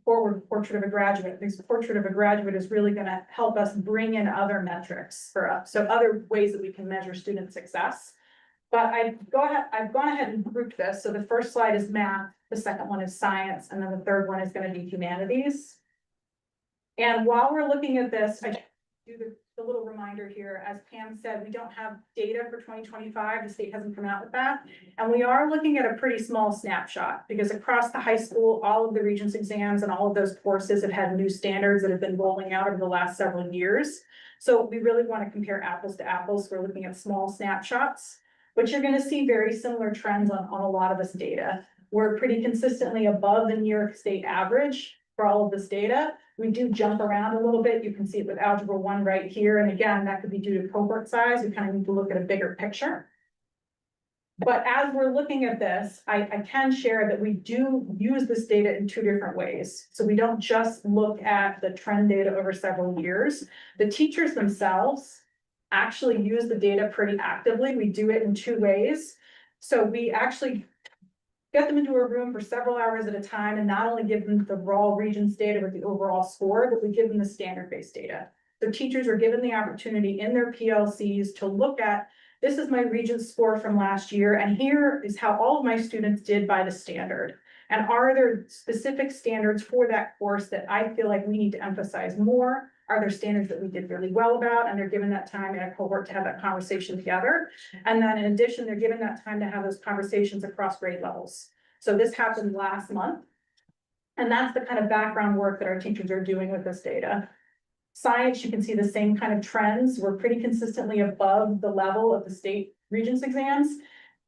forward with Portrait of a Graduate. This Portrait of a Graduate is really going to help us bring in other metrics for us. So other ways that we can measure student success. But I've gone ahead and grouped this. So the first slide is math, the second one is science, and then the third one is going to be humanities. And while we're looking at this, do the little reminder here, as Pam said, we don't have data for 2025. The state hasn't come out with that. And we are looking at a pretty small snapshot because across the high school, all of the Regents exams and all of those courses have had new standards that have been rolling out over the last several years. So we really want to compare apples to apples. We're looking at small snapshots, but you're going to see very similar trends on a lot of this data. We're pretty consistently above the New York State average for all of this data. We do jump around a little bit. You can see it with Algebra 1 right here. And again, that could be due to cohort size. We kind of need to look at a bigger picture. But as we're looking at this, I can share that we do use this data in two different ways. So we don't just look at the trend data over several years. The teachers themselves actually use the data pretty actively. We do it in two ways. So we actually get them into a room for several hours at a time and not only give them the raw Regents data with the overall score, but we give them the standard-based data. So teachers are given the opportunity in their PLCs to look at, this is my Regents score from last year, and here is how all of my students did by the standard. And are there specific standards for that course that I feel like we need to emphasize more? Are there standards that we did really well about? And they're given that time in a cohort to have that conversation together. And then in addition, they're given that time to have those conversations across grade levels. So this happened last month. And that's the kind of background work that our teachers are doing with this data. Science, you can see the same kind of trends. We're pretty consistently above the level of the state Regents exams.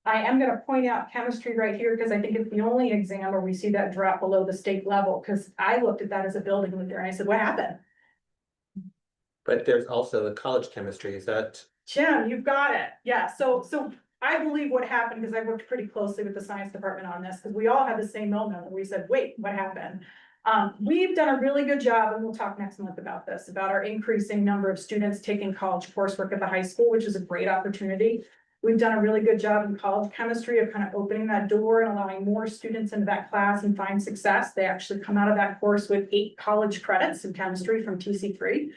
I am going to point out chemistry right here because I think it's the only exam where we see that drop below the state level, because I looked at that as a building leader and I said, what happened? But there's also the college chemistry, is that? Jim, you've got it. Yeah, so I believe what happened, because I worked pretty closely with the science department on this, because we all had the same moment where we said, wait, what happened? We've done a really good job, and we'll talk next month about this, about our increasing number of students taking college coursework at the high school, which is a great opportunity. We've done a really good job in college chemistry of kind of opening that door and allowing more students into that class and find success. They actually come out of that course with 8 college credits in chemistry from TC3.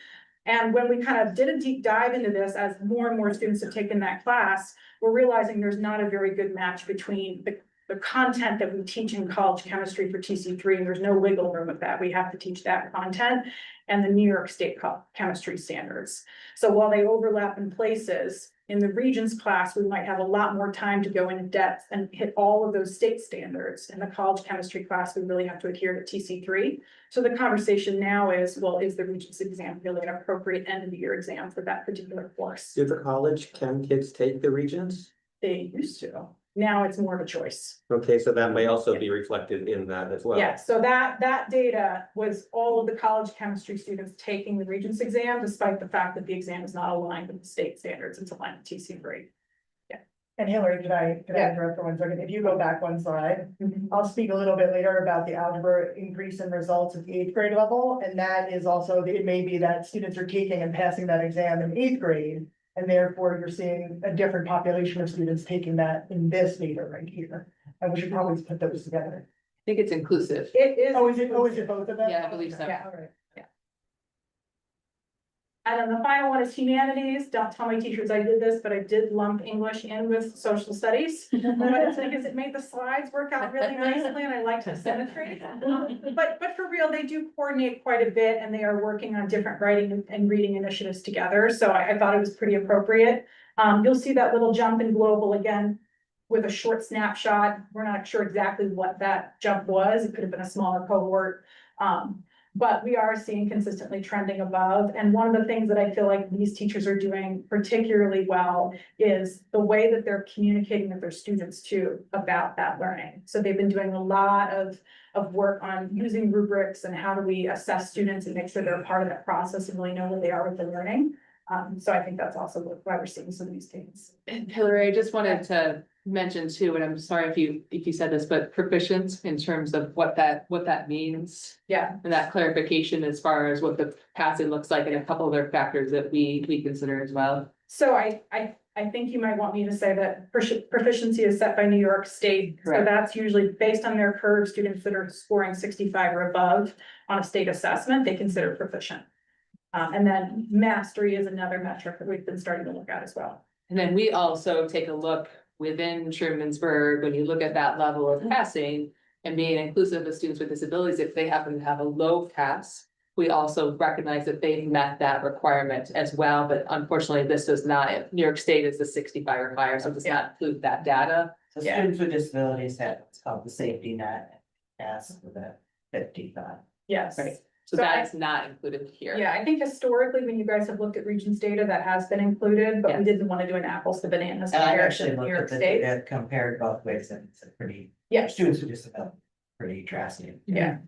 And when we kind of did a deep dive into this, as more and more students have taken that class, we're realizing there's not a very good match between the content that we teach in college chemistry for TC3, and there's no wiggle room with that. We have to teach that content and the New York State chemistry standards. So while they overlap in places, in the Regents class, we might have a lot more time to go into depth and hit all of those state standards. In the college chemistry class, we really have to adhere to TC3. So the conversation now is, well, is the Regents exam really an appropriate end of the year exam for that particular course? Do the college chem kids take the Regents? They used to. Now it's more of a choice. Okay, so that may also be reflected in that as well. Yeah, so that data was all of the college chemistry students taking the Regents exam, despite the fact that the exam is not aligned with the state standards. It's aligned with TC3. And Hillary, could I interrupt for 1 second? If you go back one slide, I'll speak a little bit later about the algebra increase in results at the 8th grade level. And that is also, it may be that students are taking and passing that exam in 8th grade. And therefore you're seeing a different population of students taking that in this data right here. And we should probably put those together. I think it's inclusive. It is. Oh, is it both of them? Yeah, I believe so. Yeah, all right. And then the final one is humanities. Don't tell my teachers I did this, but I did lump English in with social studies. Because it made the slides work out really nicely and I liked the symmetry. But for real, they do coordinate quite a bit and they are working on different writing and reading initiatives together. So I thought it was pretty appropriate. You'll see that little jump in global again with a short snapshot. We're not sure exactly what that jump was. It could have been a smaller cohort. But we are seeing consistently trending above. And one of the things that I feel like these teachers are doing particularly well is the way that they're communicating with their students too about that learning. So they've been doing a lot of work on using rubrics and how do we assess students and make sure they're a part of that process and really know where they are with the learning. So I think that's also why we're seeing some of these things. And Hillary, I just wanted to mention too, and I'm sorry if you said this, but proficient in terms of what that means. Yeah. And that clarification as far as what the passing looks like and a couple other factors that we consider as well. So I think you might want me to say that proficiency is set by New York State. So Correct. that's usually based on their curve. Students that are scoring 65 or above on a state assessment, they consider proficient. And then mastery is another metric that we've been starting to look at as well. And then we also take a look within Trumansburg, when you look at that level of passing and being inclusive of students with disabilities, if they happen to have a low pass, we also recognize that they've met that requirement as well, but unfortunately, this does not, New York State is the 65 or higher, so it does not include that data. So students with disabilities have what's called the safety net, as for the 55. Yes. Right. So So I- that is not included here. Yeah, I think historically, when you guys have looked at Regions data, that has been included, but we didn't want to do an apples to bananas And I comparison actually in New looked York at the State. data compared both ways, and it's a pretty, Yes, students with disabilities, pretty drastic. yeah.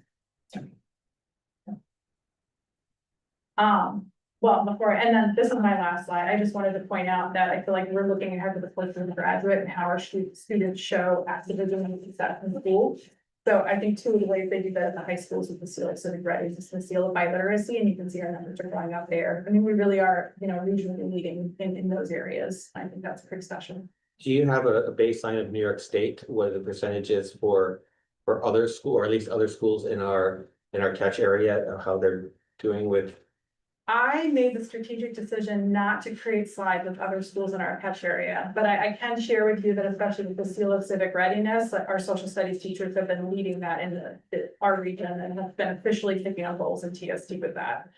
Well, and then this is my last slide. I just wanted to point out that I feel like we're looking ahead to the course of the graduate and how our students show activism and success in school. So I think two of the ways they do that in the high schools with the seal of civic rights is the seal of biliteracy, and you can see our numbers are going up there. I mean, we really are, regionally leading in those areas. I think that's pretty special. Do you have a baseline of New York State, what the percentage is for other school, or at least other schools in our catch area, of how they're doing with? I made the strategic decision not to create slides with other schools in our catch area, but I can share with you that especially with the seal of civic readiness, that our social studies teachers have been leading that in our region and have been officially taking on goals in TST with that.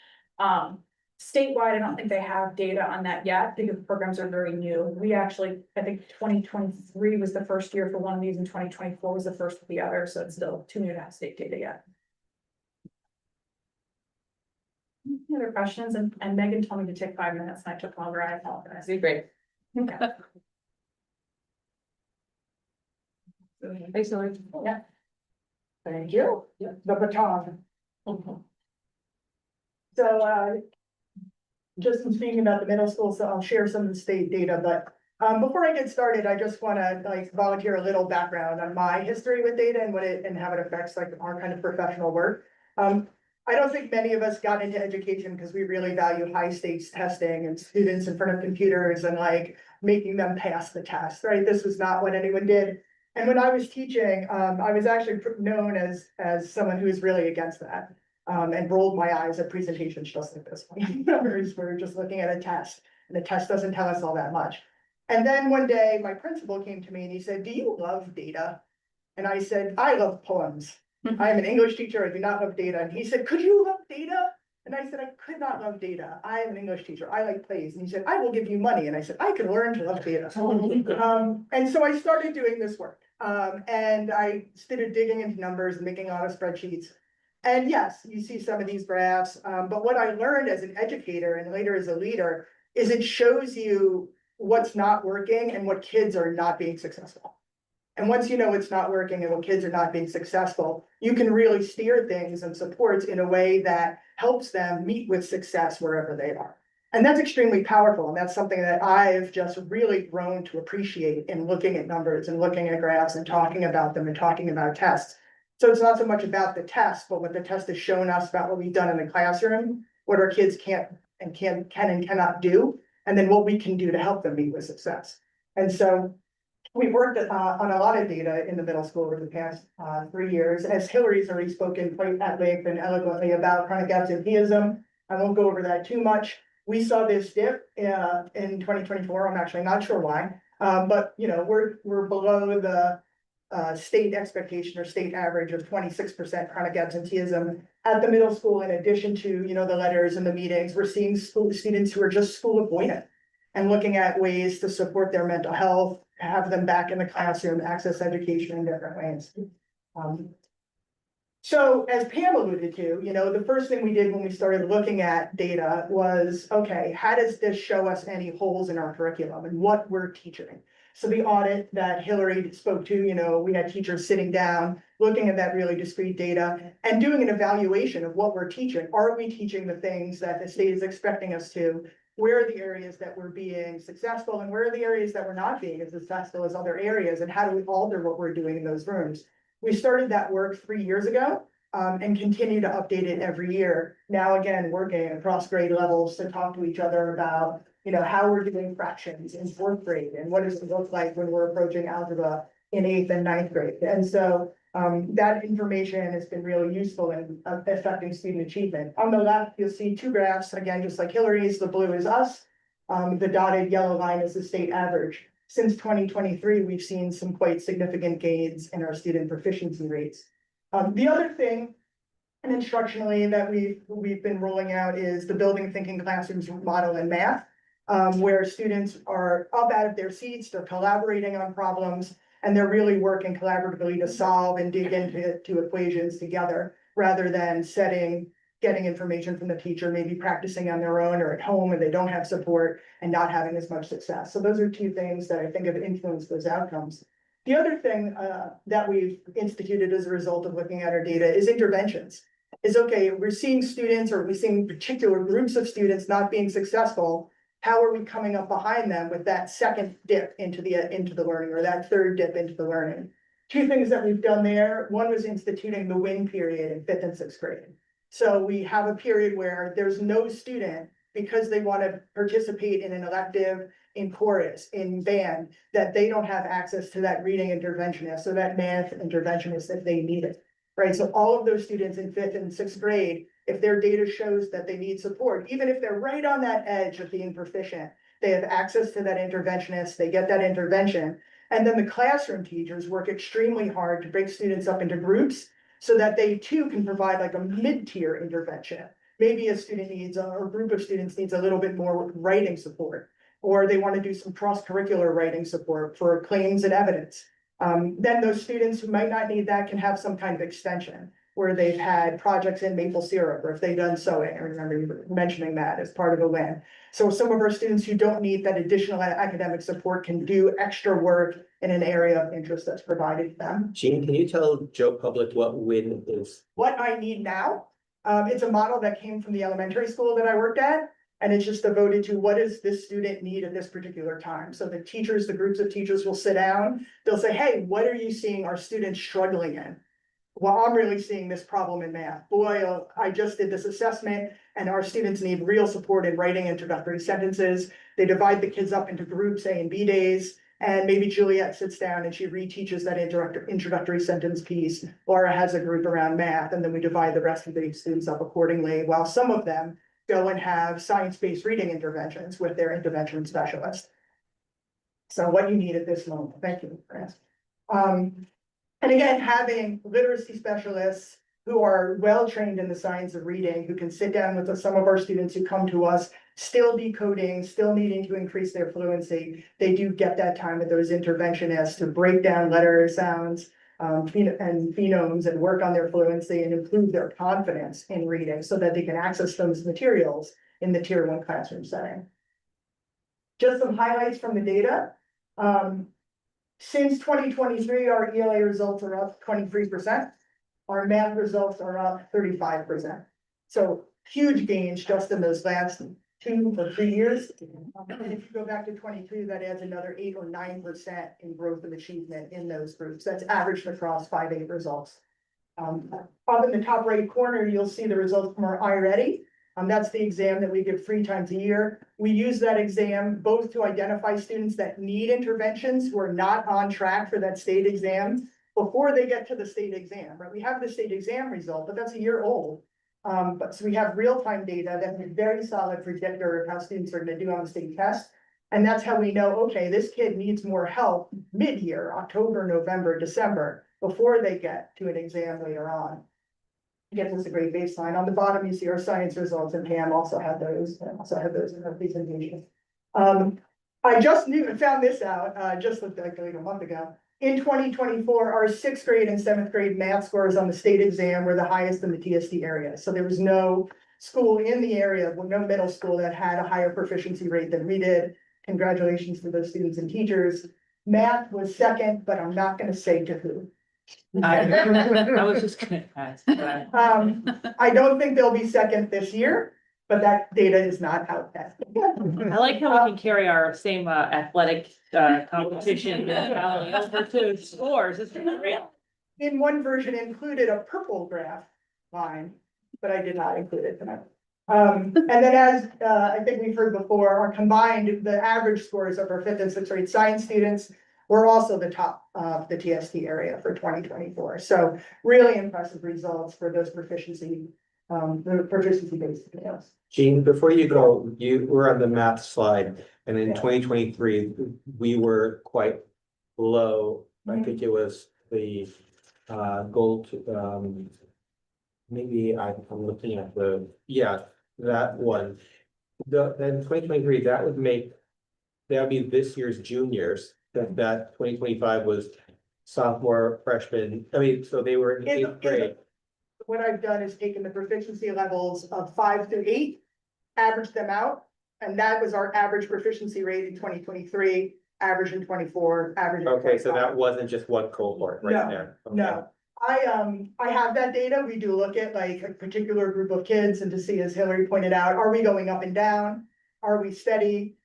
Statewide, I don't think they have data on that yet because programs are very new. We actually, I think 2023 was the first year for one of these and 2024 was the first for the other, so it's still too new to have state data yet. Any other questions? And Megan told me to take 5 minutes and I took longer. I apologize. Be great. Okay. Thanks, Hillary. Yeah. Thank you. The baton. So, just in speaking about the middle school, so I'll share some of the state data, but before I get started, I just want to volunteer a little background on my history with data and how it affects our kind of professional work. I don't think many of us got into education because we really value high stakes testing and students in front of computers and making them pass the test, right? This was not what anyone did. And when I was teaching, I was actually known as someone who was really against that. And rolled my eyes at presentations just like this one. We're just looking at a test and the test doesn't tell us all that much. And then one day my principal came to me and he said, "Do you love data?" And I said, "I love poems. I am an English teacher. I do not love data." And he said, "Could you love data?" And I said, "I could not love data. I am an English teacher. I like plays." And he said, "I will give you money." And I said, "I can learn to love data." And so I started doing this work. And I started digging into numbers and making a lot of spreadsheets. And yes, you see some of these graphs, but what I learned as an educator and later as a leader is it shows you what's not working and what kids are not being successful. And once you know what's not working and what kids are not being successful, you can really steer things and supports in a way that helps them meet with success wherever they are. And that's extremely powerful. And that's something that I've just really grown to appreciate in looking at numbers and looking at graphs and talking about them and talking about tests. So it's not so much about the test, but what the test has shown us about what we've done in the classroom, what our kids can and cannot do, and then what we can do to help them meet with success. And so we worked on a lot of data in the middle school over the past 3 years. As Hillary's already spoken quite at length and eloquently about chronic absenteeism, I won't go over that too much. We saw this dip in 2024. I'm actually not sure why, but we're below the state expectation or state average of 26% chronic absenteeism at the middle school. In addition to, the letters and the meetings, we're seeing students who are just school avoidant and looking at ways to support their mental health, have them back in the classroom, access education in different ways. So as Pam alluded to, the first thing we did when we started looking at data was, okay, how does this show us any holes in our curriculum and what we're teaching? So the audit that Hillary spoke to, we had teachers sitting down, looking at that really discrete data and doing an evaluation of what we're teaching. Are we teaching the things that the state is expecting us to? Where are the areas that we're being successful and where are the areas that we're not being as successful as other areas? And how do we alter what we're doing in those rooms? We started that work 3 years ago and continue to update it every year. Now, again, working across grade levels to talk to each other about how we're doing fractions in 4th grade and what does it look like when we're approaching algebra in 8th and 9th grade. And so that information has been really useful in affecting student achievement. On the left, you'll see 2 graphs, again, just like Hillary's, the blue is us. The dotted yellow line is the state average. Since 2023, we've seen some quite significant gains in our student proficiency rates. The other thing And instructionally that we've been rolling out is the building thinking classrooms model in math. Where students are up out of their seats, they're collaborating on problems, and they're really working collaboratively to solve and dig into equations together, rather than getting information from the teacher, maybe practicing on their own or at home, and they don't have support and not having as much success. So those are two things that I think have influenced those outcomes. The other thing that we've instituted as a result of looking at our data is interventions. Is okay, we're seeing students, or we're seeing particular groups of students not being successful. How are we coming up behind them with that second dip into the learning, or that third dip into the learning? Two things that we've done there. One was instituting the win period in 5th and 6th grade. So we have a period where there's no student, because they want to participate in an elective, in chorus, in band, that they don't have access to that reading interventionist or that math interventionist if they need it. Right, so all of those students in 5th and 6th grade, if their data shows that they need support, even if they're right on that edge of being proficient, they have access to that interventionist, they get that intervention. And then the classroom teachers work extremely hard to break students up into groups so that they too can provide like a mid-tier intervention. Maybe a student needs, or a group of students needs a little bit more writing support, or they want to do some cross-curricular writing support for claims and evidence. Then those students who might not need that can have some kind of extension where they've had projects in maple syrup, or if they've done sewing. I remember you mentioning that as part of the win. So some of our students who don't need that additional academic support can do extra work in an area of interest that's provided to them. Jean, can you tell Joe Public what WIN is? What I need now, it's a model that came from the elementary school that I worked at. And it's just devoted to what does this student need at this particular time? So the teachers, the groups of teachers will sit down, they'll say, hey, what are you seeing our students struggling in? Well, I'm really seeing this problem in math. Boy, I just did this assessment and our students need real support in writing introductory sentences. They divide the kids up into groups, A and B days. And maybe Juliet sits down and she reteaches that introductory sentence piece. Laura has a group around math, and then we divide the rest of the students up accordingly, while some of them go and have science-based reading interventions with their intervention specialist. So what you need at this moment, thank you for asking. And again, having literacy specialists who are well-trained in the science of reading, who can sit down with some of our students who come to us, still decoding, still needing to increase their fluency. They do get that time with those interventionists to break down letter sounds, and phonemes, and work on their fluency and improve their confidence in reading so that they can access those materials in the tier 1 classroom setting. Just some highlights from the data. Since 2023, our ELA results are up 23%. Our math results are up 35%. So huge gains just in those last 2 or 3 years. And if you go back to 22, that adds another 8 or 9% in growth of achievement in those groups. That's averaged across 5/8 results. Up in the top right corner, you'll see the results from our iReady. That's the exam that we give 3 times a year. We use that exam both to identify students that need interventions who are not on track for that state exam before they get to the state exam, right? We have the state exam result, but that's a year old. But so we have real-time data that's a very solid predictor of how students are going to do on the state test. And that's how we know, okay, this kid needs more help mid-year, October, November, December, before they get to an exam later on. Gives us a great baseline. On the bottom, you see our science results, and Pam also had those in her presentation. I just found this out, just like a month ago. In 2024, our 6th grade and 7th grade math scores on the state exam were the highest in the TSD area. So there was no school in the area, no middle school that had a higher proficiency rate than we did. Congratulations to those students and teachers. Math was second, but I'm not going to say to who. I was just gonna ask that. I don't think they'll be second this year, but that data is not out yet. I like how we can carry our same athletic competition mentality over to scores. It's really real. In one version included a purple graph line, but I did not include it tonight. And then as I think we've heard before, our combined, the average scores of our 5th and 6th grade science students were also the top of the TST area for 2024. So really impressive results for those proficiency, the proficiency-based exams. Jean, before you go, you were on the math slide, and in 2023, we were quite low. I think it was the gold, maybe I'm looking at that one. Then 2023, that would be this year's juniors, that 2025 was sophomore, freshman, I mean, so they were in In the- eighth grade. What I've done is taken the proficiency levels of 5 through 8, averaged them out, and that was our average proficiency rate in 2023, average in 24, average in Okay, so 25. that wasn't just one cohort right No, there. Okay. No, I have that data. We do look at like a particular group of kids and to see, as Hillary pointed out, are we going up and down? Are we steady?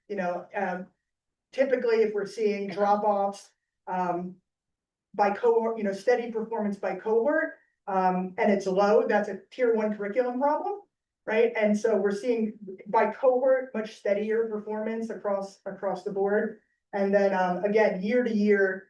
Typically, if we're seeing drop-offs, by cohort, steady performance by cohort, and it's low, that's a tier 1 curriculum problem, right? And so we're seeing by cohort, much steadier performance across the board. And then, again, year to year,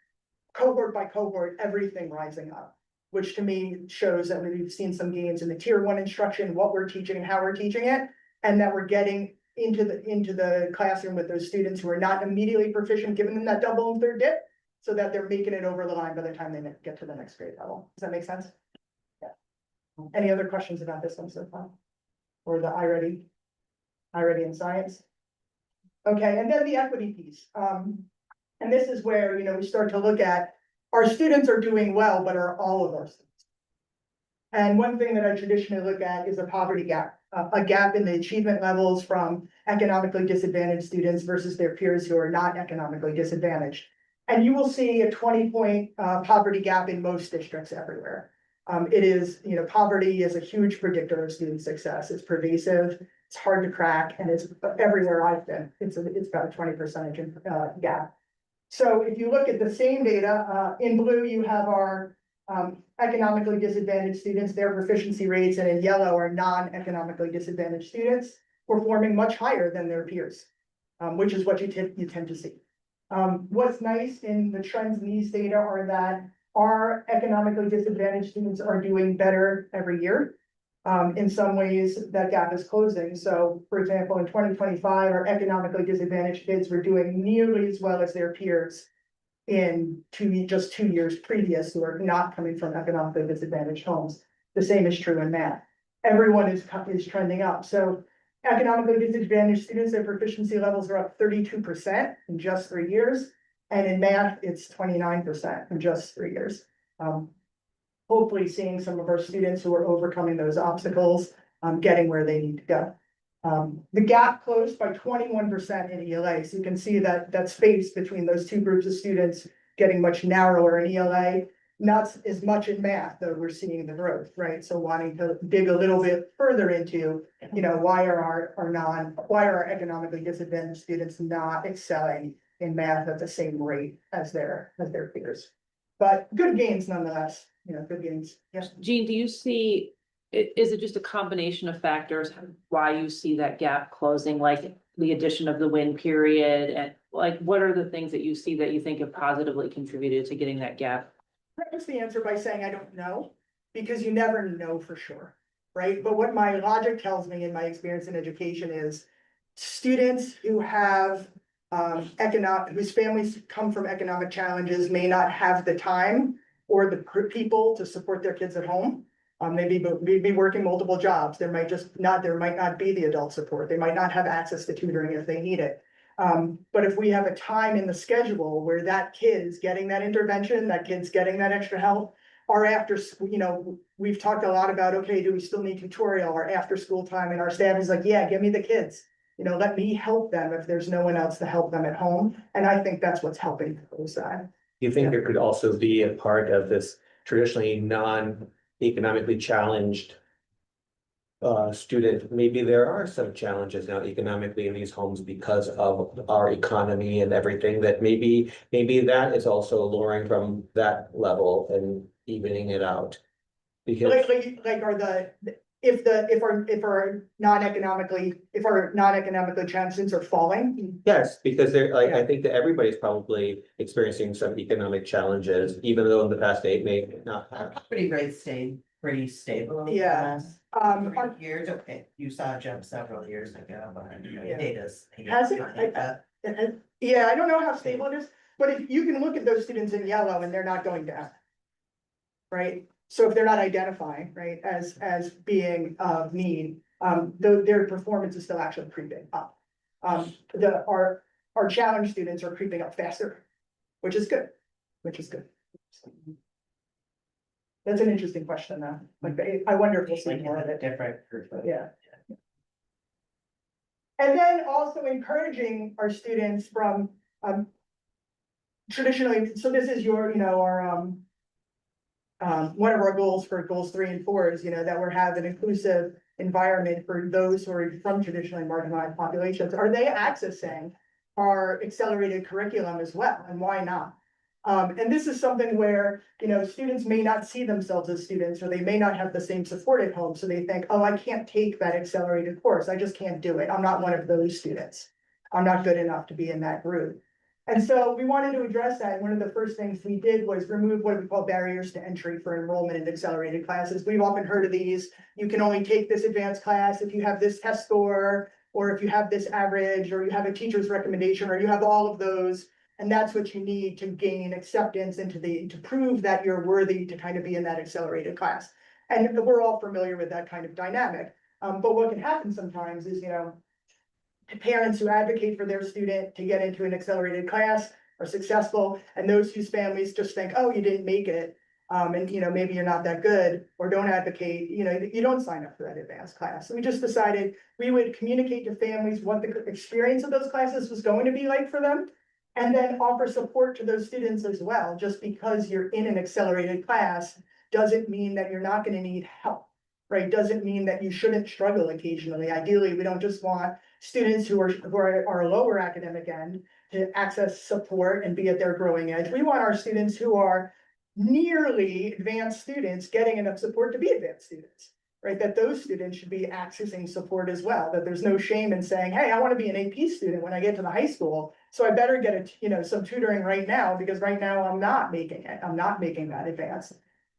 cohort by cohort, everything rising up, which to me shows that we've seen some gains in the tier 1 instruction, what we're teaching and how we're teaching it, and that we're getting into the classroom with those students who are not immediately proficient, giving them that double and third dip, so that they're making it over the line by the time they get to the next grade level. Does that make sense? Yeah. Any other questions about this one so far? Or the iReady in science? Okay, and then the equity piece. And this is where, we start to look at, our students are doing well, but are all of our students? And one thing that I traditionally look at is a poverty gap, a gap in the achievement levels from economically disadvantaged students versus their peers who are not economically disadvantaged. And you will see a 20-point poverty gap in most districts everywhere. It is, poverty is a huge predictor of student success. It's pervasive, it's hard to crack, and it's everywhere I've been. It's about a 20% gap. So if you look at the same data, in blue, you have our economically disadvantaged students, their proficiency rates, and in yellow are non-economically disadvantaged students performing much higher than their peers, which is what you tend to see. What's nice in the trends in these data are that our economically disadvantaged students are doing better every year. In some ways, that gap is closing. So, for example, in 2025, our economically disadvantaged kids were doing nearly as well as their peers in just 2 years previous, who are not coming from economically disadvantaged homes. The same is true in math. Everyone is trending up. So economically disadvantaged students, their proficiency levels are up 32% in just 3 years. And in math, it's 29% in just 3 years. Hopefully seeing some of our students who are overcoming those obstacles, getting where they need to go. The gap closed by 21% in ELA. So you can see that space between those two groups of students getting much narrower in ELA, not as much in math, though we're seeing the growth, right? So wanting to dig a little bit further into, why are our economically disadvantaged students not excelling in math at the same rate as their peers? But good gains nonetheless, good gains. Yes. Jean, do you see, is it just a combination of factors why you see that gap closing, like the addition of the win period? And like, what are the things that you see that you think have positively contributed to getting that gap? Preface the answer by saying I don't know, because you never know for sure, right? But what my logic tells me in my experience in education is students who have whose families come from economic challenges may not have the time or the people to support their kids at home. Maybe be working multiple jobs. There might not be the adult support. They might not have access to tutoring if they need it. But if we have a time in the schedule where that kid is getting that intervention, that kid's getting that extra help, or after, we've talked a lot about, okay, do we still need tutorial or after school time? And our staff is like, yeah, give me the kids. Let me help them if there's no one else to help them at home. And I think that's what's helping those side. You think there could also be a part of this traditionally non-economically challenged student, maybe there are some challenges now economically in these homes because of our economy and everything, that maybe that is also lowering from that level and evening it out. Because If our non-economically challenged students are falling. yes, because I think that everybody's probably experiencing some economic challenges, even though in the past they may not have. Property rates stayed pretty stable. Yeah. Years, okay, you saw a jump several years ago, but Yeah. data's. Has it? Yeah, I don't know how stable it is, but if you can look at those students in yellow and they're not going down. Right? So if they're not identifying, right, as being of need, though their performance is still actually creeping up. Our challenge students are creeping up faster, which is good, which is good. That's an interesting question, though. Like, I wonder if we'll see Like, more is of it it. different group of? Yeah. And then also encouraging our students from, traditionally, so this is your, our, one of our goals for goals 3 and 4 is, that we're having an inclusive environment for those who are from traditionally marginalized populations. Are they accessing our accelerated curriculum as well? And why not? And this is something where, students may not see themselves as students, or they may not have the same support at home. So they think, oh, I can't take that accelerated course. I just can't do it. I'm not one of those students. I'm not good enough to be in that group. And so we wanted to address that. One of the first things we did was remove what we call barriers to entry for enrollment in accelerated classes. We've often heard of these. You can only take this advanced class if you have this test score, or if you have this average, or you have a teacher's recommendation, or you have all of those. And that's what you need to gain acceptance to prove that you're worthy to kind of be in that accelerated class. And we're all familiar with that kind of dynamic. But what can happen sometimes is, parents who advocate for their student to get into an accelerated class are successful, and those whose families just think, oh, you didn't make it, and maybe you're not that good, or don't advocate, you don't sign up for that advanced class. So we just decided we would communicate to families what the experience of those classes was going to be like for them, and then offer support to those students as well. Just because you're in an accelerated class doesn't mean that you're not going to need help, right? Doesn't mean that you shouldn't struggle occasionally. Ideally, we don't just want students who are lower academic end to access support and be at their growing edge. We want our students who are nearly advanced students getting enough support to be advanced students, right? That those students should be accessing support as well, that there's no shame in saying, hey, I want to be an AP student when I get to the high school, so I better get some tutoring right now, because right now I'm not making it. I'm not making that advanced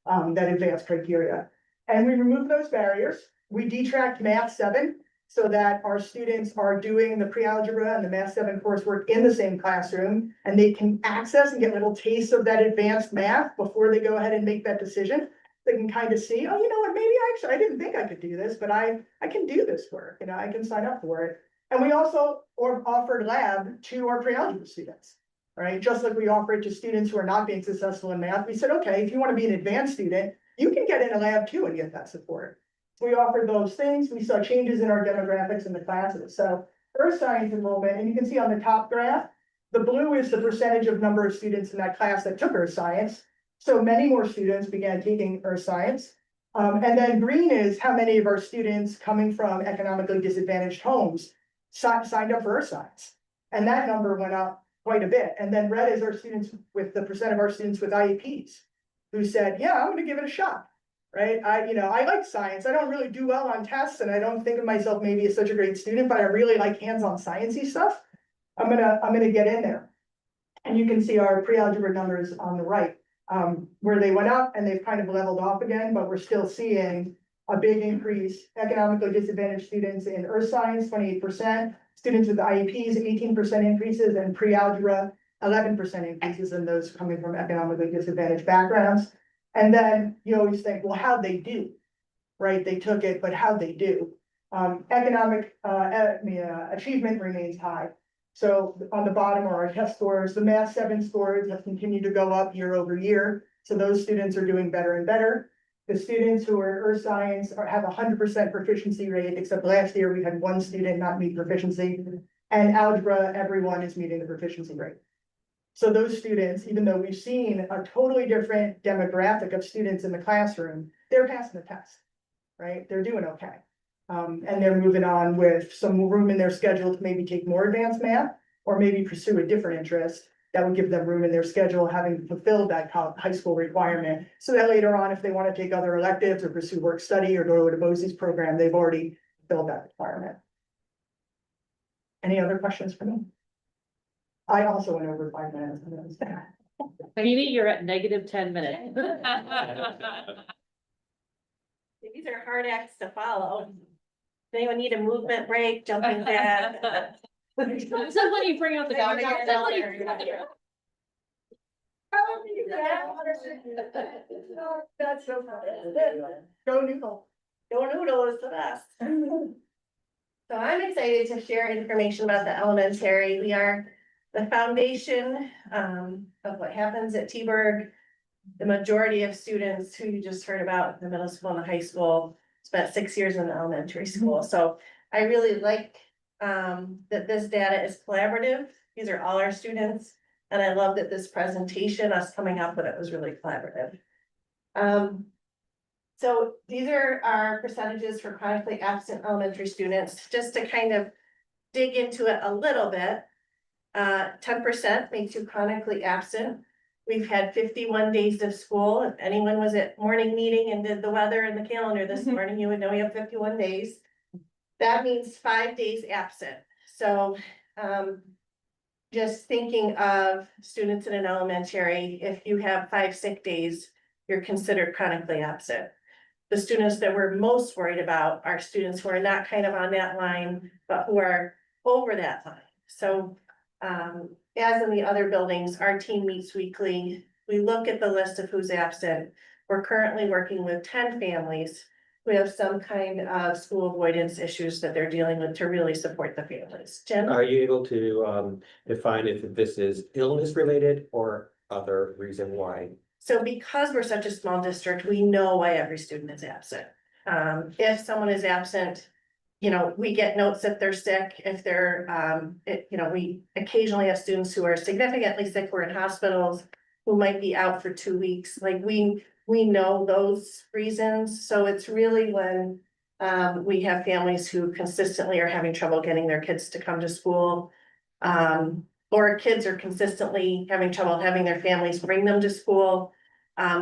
criteria. And we remove those barriers. We detract Math 7 so that our students are doing the pre-algebra and the Math 7 coursework in the same classroom, and they can access and get little tastes of that advanced math before they go ahead and make that decision. They can kind of see, oh, you know what, maybe I didn't think I could do this, but I can do this work, I can sign up for it. And we also offered lab to our pre-algebra students, right? Just like we offer it to students who are not being successful in math. We said, okay, if you want to be an advanced student, you can get in a lab too and get that support. So we offered those things. We saw changes in our demographics in the classes. So earth science enrollment, and you can see on the top graph, the blue is the percentage of number of students in that class that took earth science. So many more students began taking earth science. And then green is how many of our students coming from economically disadvantaged homes signed up for earth science. And that number went up quite a bit. And then red is our students with the percent of our students with IEPs who said, yeah, I'm going to give it a shot. Right? I like science. I don't really do well on tests, and I don't think of myself maybe as such a great student, but I really like hands-on sciencey stuff. I'm gonna get in there. And you can see our pre-algebra numbers on the right, where they went up and they've kind of leveled off again, but we're still seeing a big increase. Economically disadvantaged students in earth science, 28%, students with IEPs, 18% increases, and pre-algebra, 11% increases in those coming from economically disadvantaged backgrounds. And then you always think, well, how'd they do? Right? They took it, but how'd they do? Economic achievement remains high. So on the bottom are our test scores. The Math 7 scores have continued to go up year over year. So those students are doing better and better. The students who are in earth science have 100% proficiency rate, except last year we had one student not meet proficiency. And algebra, everyone is meeting the proficiency rate. So those students, even though we've seen a totally different demographic of students in the classroom, they're passing the test, right? They're doing okay. And they're moving on with some room in their schedule to maybe take more advanced math, or maybe pursue a different interest that would give them room in their schedule, having fulfilled that high school requirement. So that later on, if they want to take other electives or pursue work study or go to BOCES program, they've already filled that requirement. Any other questions for me? I also went over 5 minutes. Phoebe, you're at negative 10 minutes. These are hard acts to follow. Anyone need a movement break, jumping jack? Somebody bring out the. That's so funny. Go Noodle. Go Noodle is the best. So I'm excited to share information about the elementary. We are the foundation of what happens at T-Berg. The majority of students who you just heard about in the middle school and the high school spent 6 years in the elementary school. So I really like that this data is collaborative. These are all our students. And I love that this presentation, us coming up with it, was really collaborative. So these are our percentages for chronically absent elementary students, just to kind of dig into it a little bit. 10% makes you chronically absent. We've had 51 days of school. If anyone was at morning meeting and did the weather and the calendar this morning, you would know we have 51 days. That means 5 days absent. So just thinking of students in an elementary, if you have 5 sick days, you're considered chronically absent. The students that we're most worried about are students who are not kind of on that line, but who are over that line. So as in the other buildings, our team meets weekly. We look at the list of who's absent. We're currently working with 10 families who have some kind of school avoidance issues that they're dealing with to really support the families. Jen? Are you able to define if this is illness related or other reason why? So because we're such a small district, we know why every student is absent. If someone is absent, we get notes that they're sick. If they're, we occasionally have students who are significantly sick, we're in hospitals, who might be out for 2 weeks. Like we know those reasons. So it's really when we have families who consistently are having trouble getting their kids to come to school. Or kids are consistently having trouble having their families bring them to school.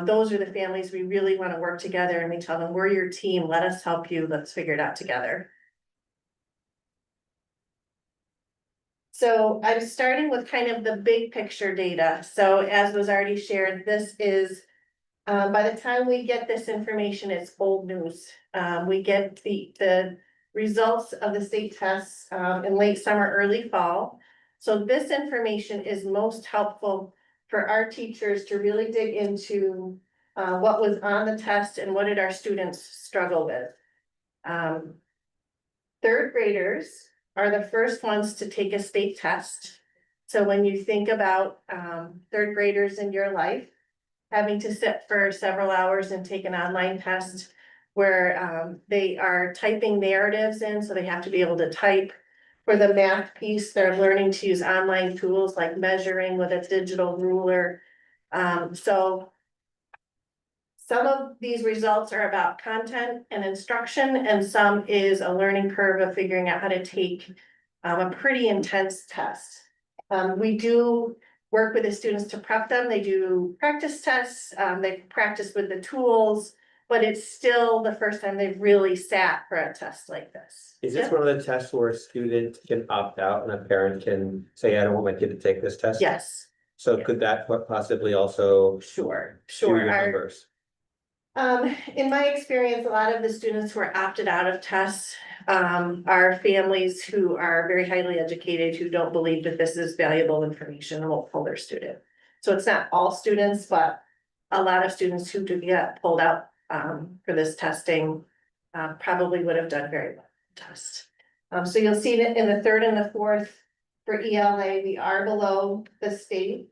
Those are the families we really want to work together, and we tell them, we're your team, let us help you, let's figure it out together. So I'm starting with kind of the big picture data. So as was already shared, this is, by the time we get this information, it's old news. We get the results of the state tests in late summer, early fall. So this information is most helpful for our teachers to really dig into what was on the test and what did our students struggle with. Third graders are the first ones to take a state test. So when you think about third graders in your life, having to sit for several hours and take an online test where they are typing narratives in, so they have to be able to type. For the math piece, they're learning to use online tools like measuring with a digital ruler. So some of these results are about content and instruction, and some is a learning curve of figuring out how to take a pretty intense test. We do work with the students to prep them. They do practice tests, they practice with the tools, but it's still the first time they've really sat for a test like this. Is this one of the tests where a student can opt out and a parent can say, I don't want my kid to take this test? Yes. So could that possibly also Sure. skew your numbers? In my experience, a lot of the students who are opted out of tests are families who are very highly educated, who don't believe that this is valuable information and won't pull their student. So it's not all students, but a lot of students who do get pulled out for this testing probably would have done very well in the test. So you'll see that in the third and the fourth for ELA, we are below the state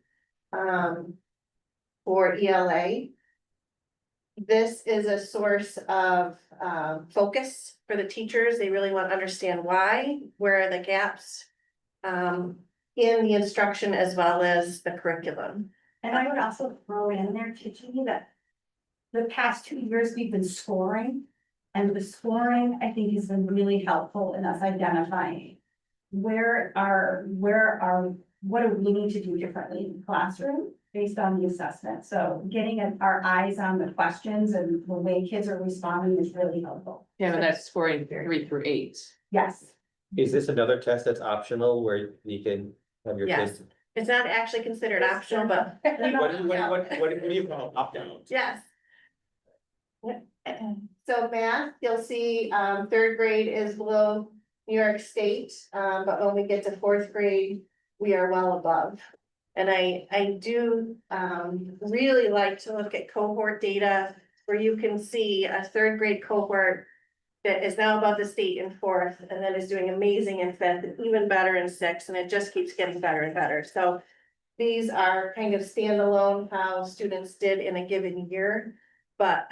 for ELA. This is a source of focus for the teachers. They really want to understand why, where are the gaps in the instruction as well as the curriculum. And I would also throw in there to you that the past 2 years we've been scoring. And the scoring, I think, has been really helpful in us identifying what do we need to do differently in the classroom based on the assessment. So getting our eyes on the questions and the way kids are responding is really helpful. Yeah, but that's scoring 3 through 8. Yes. Is this another test that's optional where you can have your Yes. kids? It's not actually considered optional, but. What do you call opt-out? Yes. So math, you'll see, third grade is below New York State, but when we get to fourth grade, we are well above. And I do, really like to look at cohort data where you can see a third grade cohort that is now above the state in fourth, and then is doing amazing in fifth, and even better in sixth, and it just keeps getting better and better. So these are kind of standalone how students did in a given year, but,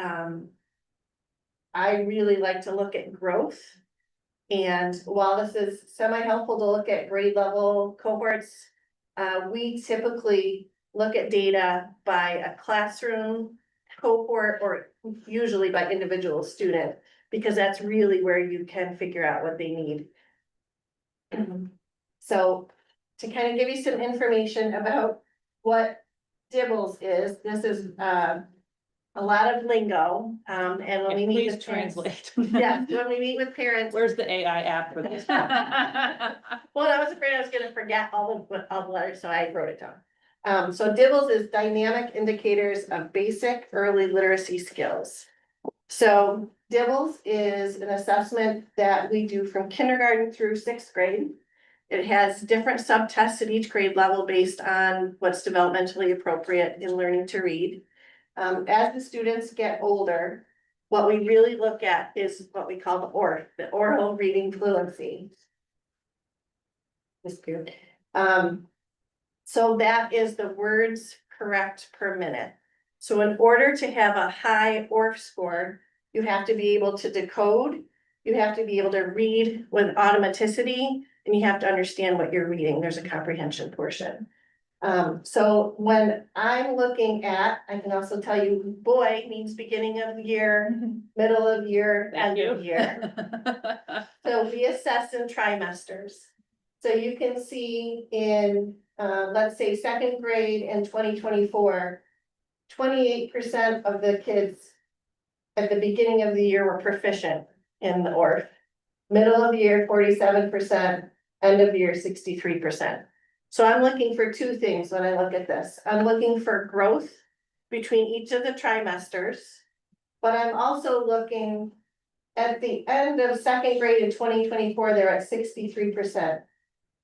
I really like to look at growth. And while this is semi-helpful to look at grade level cohorts, we typically look at data by a classroom cohort or usually by individual student, because that's really where you can figure out what they need. So to kind of give you some information about what Dibbles is, this is, a lot of lingo, and when we meet Please with parents. translate. Yeah, when we meet with parents. Where's the AI app for this? Well, I was afraid I was gonna forget all the letters, so I wrote it down. So DIBELS is dynamic indicators of basic early literacy skills. So DIBELS is an assessment that we do from kindergarten through sixth grade. It has different subtests at each grade level based on what's developmentally appropriate in learning to read. As the students get older, what we really look at is what we call the ORF, the oral reading fluency. Disappeared. So that is the words correct per minute. So in order to have a high ORF score, you have to be able to decode, you have to be able to read with automaticity, and you have to understand what you're reading. There's a comprehension portion. So when I'm looking at, I can also tell you, boy means beginning of year, middle of year, end of year. So we assess in trimesters. So you can see in, let's say, second grade in 2024, 28% of the kids at the beginning of the year were proficient in the ORF. Middle of year, 47%, end of year, 63%. So I'm looking for two things when I look at this. I'm looking for growth between each of the trimesters, but I'm also looking at the end of second grade in 2024, they're at 63%.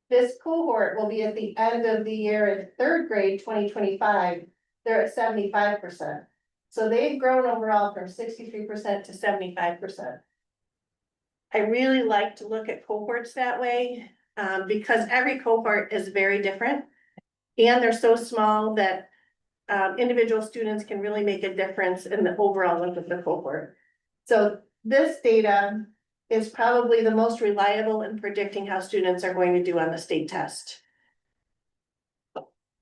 This cohort will be at the end of the year in third grade, 2025, they're at 75%. So they've grown overall from 63% to 75%. I really like to look at cohorts that way. Because every cohort is very different. And they're so small that individual students can really make a difference in the overall look of the cohort. So this data is probably the most reliable in predicting how students are going to do on the state test.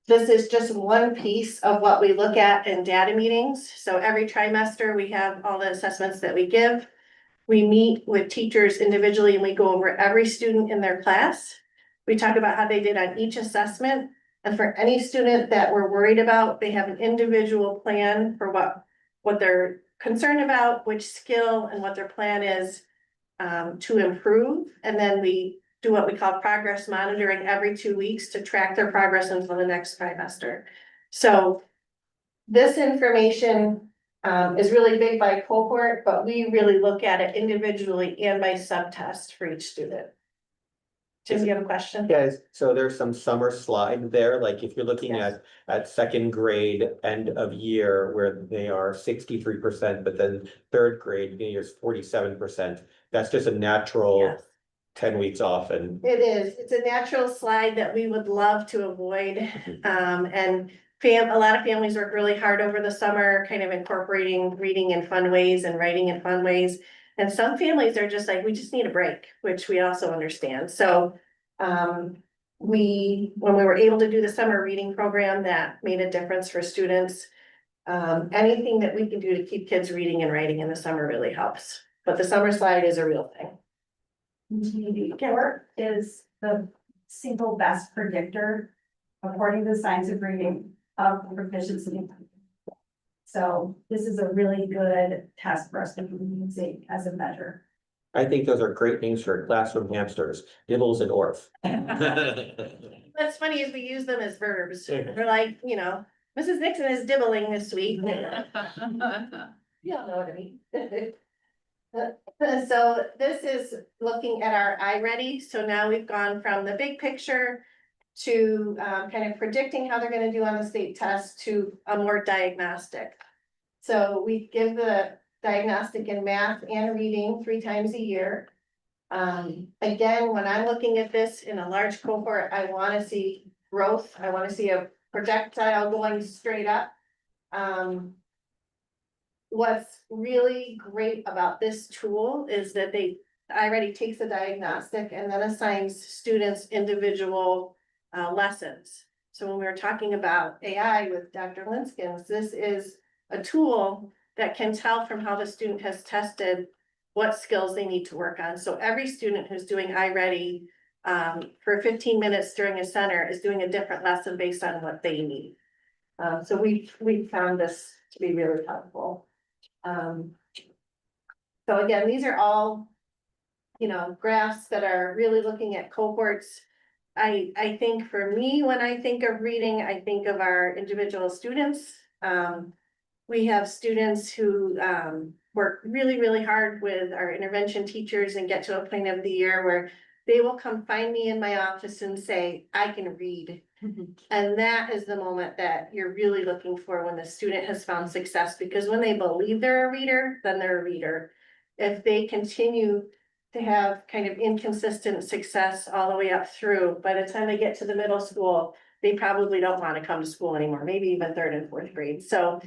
This is just one piece of what we look at in data meetings. So every trimester, we have all the assessments that we give. We meet with teachers individually and we go over every student in their class. We talk about how they did on each assessment. And for any student that we're worried about, they have an individual plan for what they're concerned about, which skill and what their plan is to improve. And then we do what we call progress monitoring every 2 weeks to track their progress until the next trimester. So this information is really big by cohort, but we really look at it individually and by subtest for each student. Jim, you have a question? Yes, so there's some summer slide there, like if you're looking Yes. at second grade end of year where they are 63%, but then third grade, beginning of year is 47%. That's just a natural Yes. 10 weeks off and It is. It's a natural slide that we would love to avoid. And a lot of families work really hard over the summer, kind of incorporating reading in fun ways and writing in fun ways. And some families are just like, we just need a break, which we also understand. So when we were able to do the summer reading program, that made a difference for students. Anything that we can do to keep kids reading and writing in the summer really helps. But the summer slide is a real thing. Report is the single best predictor, according to the science of reading, of proficiency. So this is a really good test for us to use as a measure. I think those are great names for classroom hamsters, Dibbles and Orf. What's funny is we use them as verbs. We're like, Mrs. Nixon is dibbling this week. You all know what I mean. So this is looking at our iReady. So now we've gone from the big picture to kind of predicting how they're gonna do on the state test to a more diagnostic. So we give the diagnostic in math and reading 3 times a year. Again, when I'm looking at this in a large cohort, I wanna see growth, I wanna see a projectile going straight up. What's really great about this tool is that already takes the diagnostic and then assigns students individual lessons. So when we were talking about AI with Dr. Linskins, this is a tool that can tell from how the student has tested what skills they need to work on. So every student who's doing iReady for 15 minutes during a center is doing a different lesson based on what they need. So we found this to be really helpful. So again, these are all, graphs that are really looking at cohorts. I think for me, when I think of reading, I think of our individual students. We have students who work really, really hard with our intervention teachers and get to a point of the year where they will come find me in my office and say, I can read. And that is the moment that you're really looking for when the student has found success, because when they believe they're a reader, then they're a reader. If they continue to have kind of inconsistent success all the way up through, by the time they get to the middle school, they probably don't want to come to school anymore, maybe even 3rd and 4th grade. So,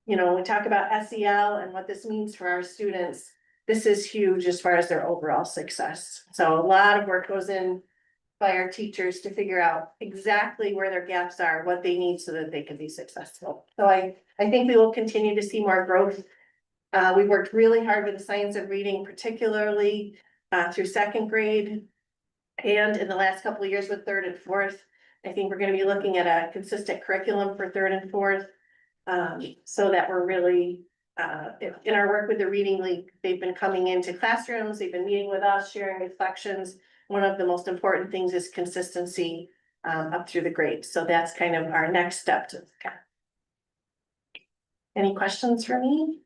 when we talk about SEL and what this means for our students, this is huge as far as their overall success. So a lot of work goes in by our teachers to figure out exactly where their gaps are, what they need so that they can be successful. So I think we will continue to see more growth. We worked really hard with the science of reading, particularly through 2nd grade. And in the last couple of years with 3rd and 4th, I think we're going to be looking at a consistent curriculum for 3rd and 4th. So that we're really, in our work with the Reading League, they've been coming into classrooms, they've been meeting with us, sharing reflections. One of the most important things is consistency up through the grades. So that's kind of our next step to. Any questions for me?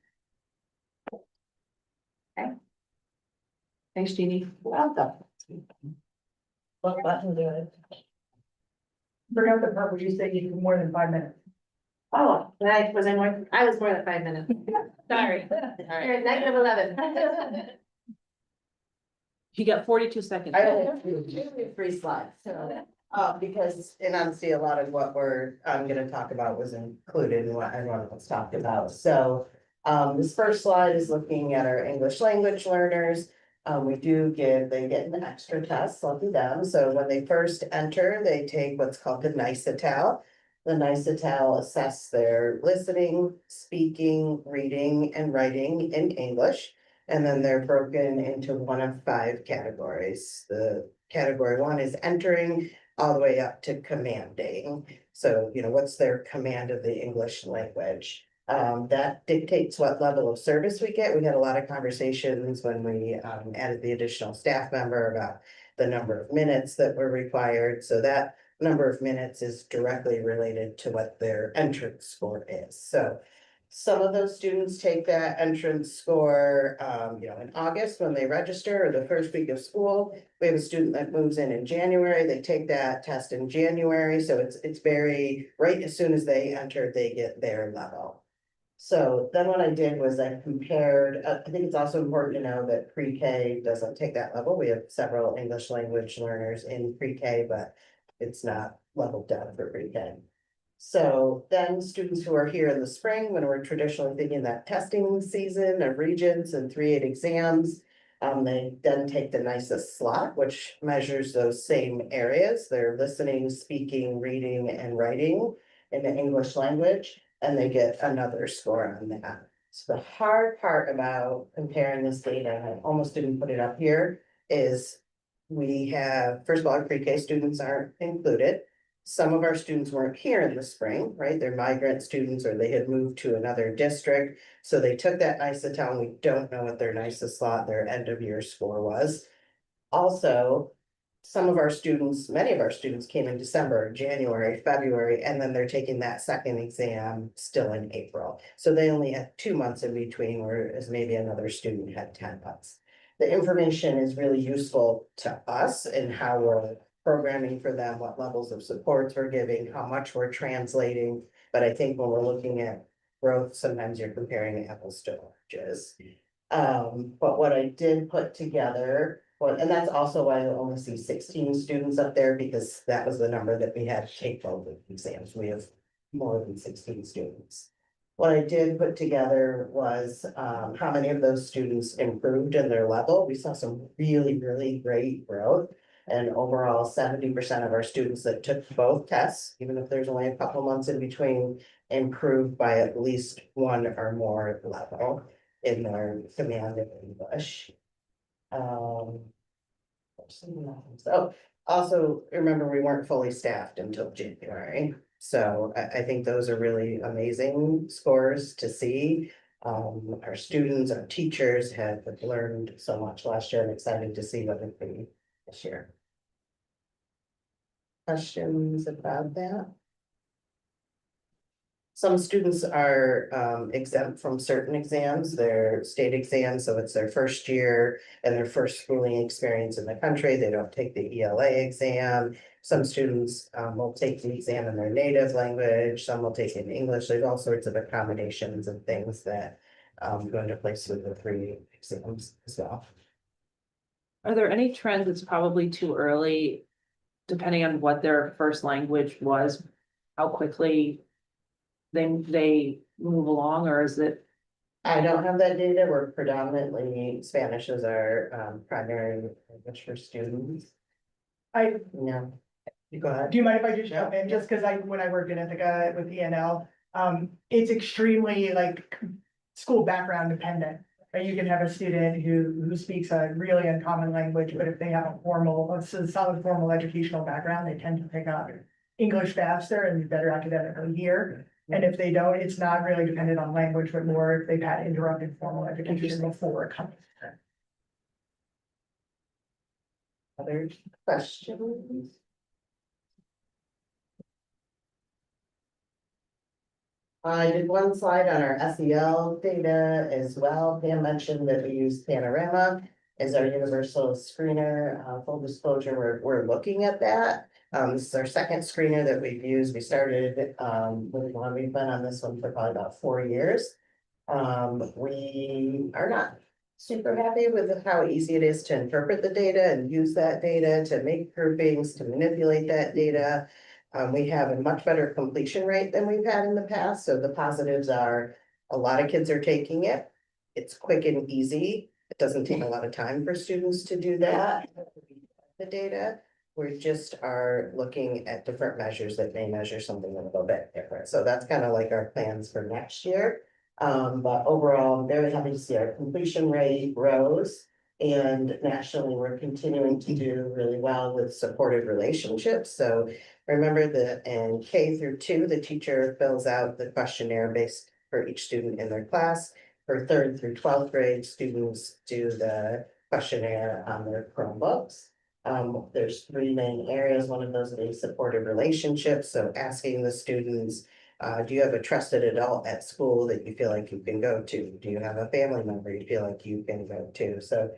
Okay. Thanks, Jeannie. Welcome. What button do it? Bring up the part where you say you need more than 5 minutes. Oh, I was more than 5 minutes. Sorry. You're at -11. You got 42 seconds. I only have 3 slides, so, because in honesty, a lot of what I'm gonna talk about was included in what everyone was talked about. So, this first slide is looking at our English language learners. They get an extra test, lucky them. So when they first enter, they take what's called the NICETAL. The NICETAL assess their listening, speaking, reading, and writing in English. And then they're broken into one of 5 categories. The category 1 is entering all the way up to commanding. So, what's their command of the English language? That dictates what level of service we get. We had a lot of conversations when we added the additional staff member about the number of minutes that were required. So that number of minutes is directly related to what their entrance score is. So some of those students take that entrance score, in August when they register, or the first week of school. We have a student that moves in January. They take that test in January. So it's very, right as soon as they enter, they get their level. So then what I did was I compared, I think it's also important to know that pre-K doesn't take that level. We have several English language learners in pre-K, but it's not leveled down for pre-K. So then students who are here in the spring, when we're traditionally thinking that testing season of Regents and 3/8 exams, they then take the NICES slot, which measures those same areas. They're listening, speaking, reading, and writing in the English language, and they get another score on that. So the hard part about comparing this data, and I almost didn't put it up here, is we have, first of all, our pre-K students aren't included. Some of our students weren't here in the spring, right? They're migrant students or they had moved to another district. So they took that NICETAL and we don't know what their NICES slot, their end of year score was. Also, some of our students, many of our students came in December, January, February, and then they're taking that second exam still in April. So they only had 2 months in between, whereas maybe another student had 10 months. The information is really useful to us in how we're programming for them, what levels of supports we're giving, how much we're translating. But I think when we're looking at growth, sometimes you're comparing apples to oranges. But what I did put together, and that's also why I only see 16 students up there, because that was the number that we had to take both of the exams. We have more than 16 students. What I did put together was, how many of those students improved in their level. We saw some really, really great growth. And overall, 70% of our students that took both tests, even if there's only a couple months in between, improved by at least one or more level in their command of English. So also remember, we weren't fully staffed until January. So I think those are really amazing scores to see. Our students, our teachers have learned so much last year. I'm excited to see what it be this year. Questions about that? Some students are exempt from certain exams, their state exams, so it's their first year and their first schooling experience in the country. They don't take the ELA exam. Some students will take the exam in their native language, some will take it in English. There's all sorts of accommodations and things that go into place with the 3 exams as well. Are there any trends? It's probably too early, depending on what their first language was, how quickly they move along, or is it? I don't have that data. We're predominantly Spanish as our primary language for students. No. You go ahead. Do you mind if I just jump in, just because when I worked in Ithaca with ENL, it's extremely like school background dependent. Right? You can have a student who speaks a really uncommon language, but if they have a solid formal educational background, they tend to pick up English faster and be better academically here. And if they don't, it's not really dependent on language, but more if they've had interrupted formal education before coming. Other questions? I did one slide on our SEL data as well. Pam mentioned that we use Panorama as our universal screener. Full disclosure, we're looking at that. This is our second screener that we've used. We started, we've been on this one for probably about 4 years. We are not super happy with how easy it is to interpret the data and use that data to make groupings, to manipulate that data. We have a much better completion rate than we've had in the past. So the positives are a lot of kids are taking it. It's quick and easy. It doesn't take a lot of time for students to do that. The data, we just are looking at different measures that may measure something a little bit different. So that's kind of like our plans for next year. But overall, I'm very happy to see our completion rate rose. And nationally, we're continuing to do really well with supported relationships. So remember that in K through 2, the teacher fills out the questionnaire based for each student in their class. For 3rd through 12th grade, students do the questionnaire on their Chromebooks. There's 3 main areas. One of those is supported relationships. So asking the students, do you have a trusted adult at school that you feel like you can go to? Do you have a family member you feel like you can go to? So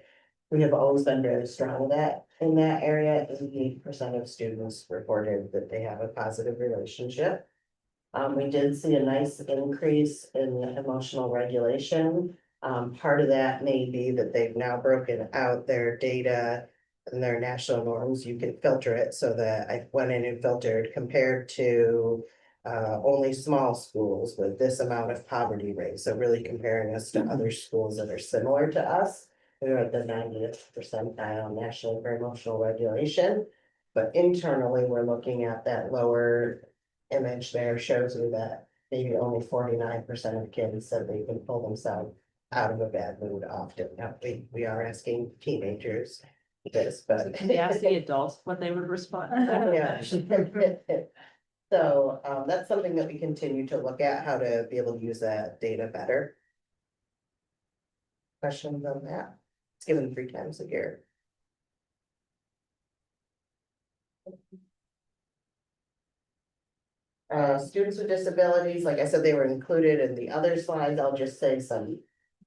we have always been very strong in that area. 88% of students reported that they have a positive relationship. We did see a nice increase in emotional regulation. Part of that may be that they've now broken out their data and their national norms. You can filter it so that I went in and filtered compared to only small schools with this amount of poverty rate. So really comparing us to other schools that are similar to us. We're at the 90th percentile nationally for emotional regulation. But internally, we're looking at that lower image there shows me that maybe only 49% of kids said they can pull themselves out of a bad mood often. Now, we are asking teenagers this, but. Can they ask the adults what they would respond? Yeah. So that's something that we continue to look at, how to be able to use that data better. Questions on that? It's given 3 times a year. Students with disabilities, like I said, they were included in the other slides. I'll just say some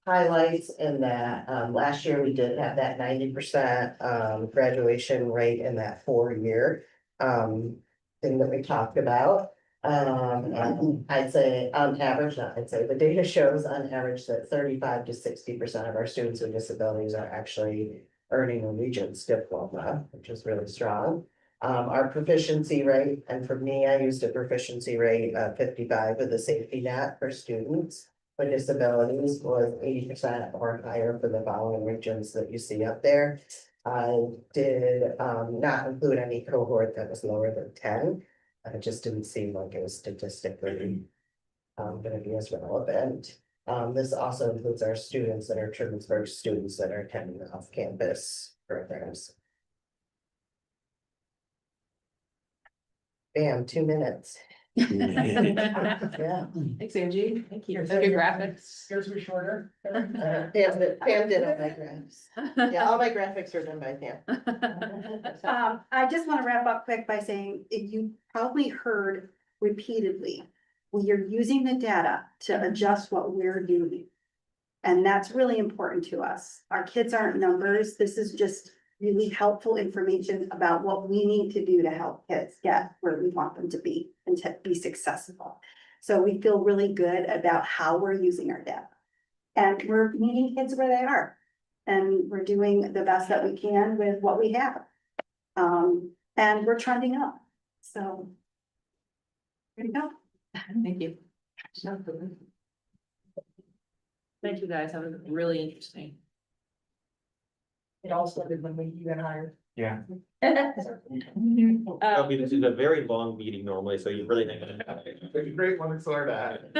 highlights in that, last year we did have that 90% graduation rate in that 4 year. Thing that we talked about. And I'd say on average, not I'd say, the data shows on average that 35 to 60% of our students with disabilities are actually earning a Regents diploma, which is really strong. Our proficiency rate, and for me, I used a proficiency rate of 55 with a safety net for students with disabilities, was 80% or higher for the following regions that you see up there. I did not include any cohort that was lower than 10. It just didn't seem like it was statistically gonna be as relevant. This also includes our students that are Trumansburg students that are attending off-campus programs. Bam, 2 minutes. Yeah. Thanks, Angie. Thank you. Good graphics. Yours were shorter. Pam did all my graphs. Yeah, all my graphics are done by Pam. I just want to wrap up quick by saying, if you probably heard repeatedly, we are using the data to adjust what we're doing. And that's really important to us. Our kids aren't numbers. This is just really helpful information about what we need to do to help kids get where we want them to be and to be successful. So we feel really good about how we're using our data. And we're meeting kids where they are. And we're doing the best that we can with what we have. And we're trending up. So. There you go. Thank you. Thank you, guys. That was really interesting. It all started when you got hired. Yeah. Um, This is a very long meeting normally, so you really think. It's a great one to start at.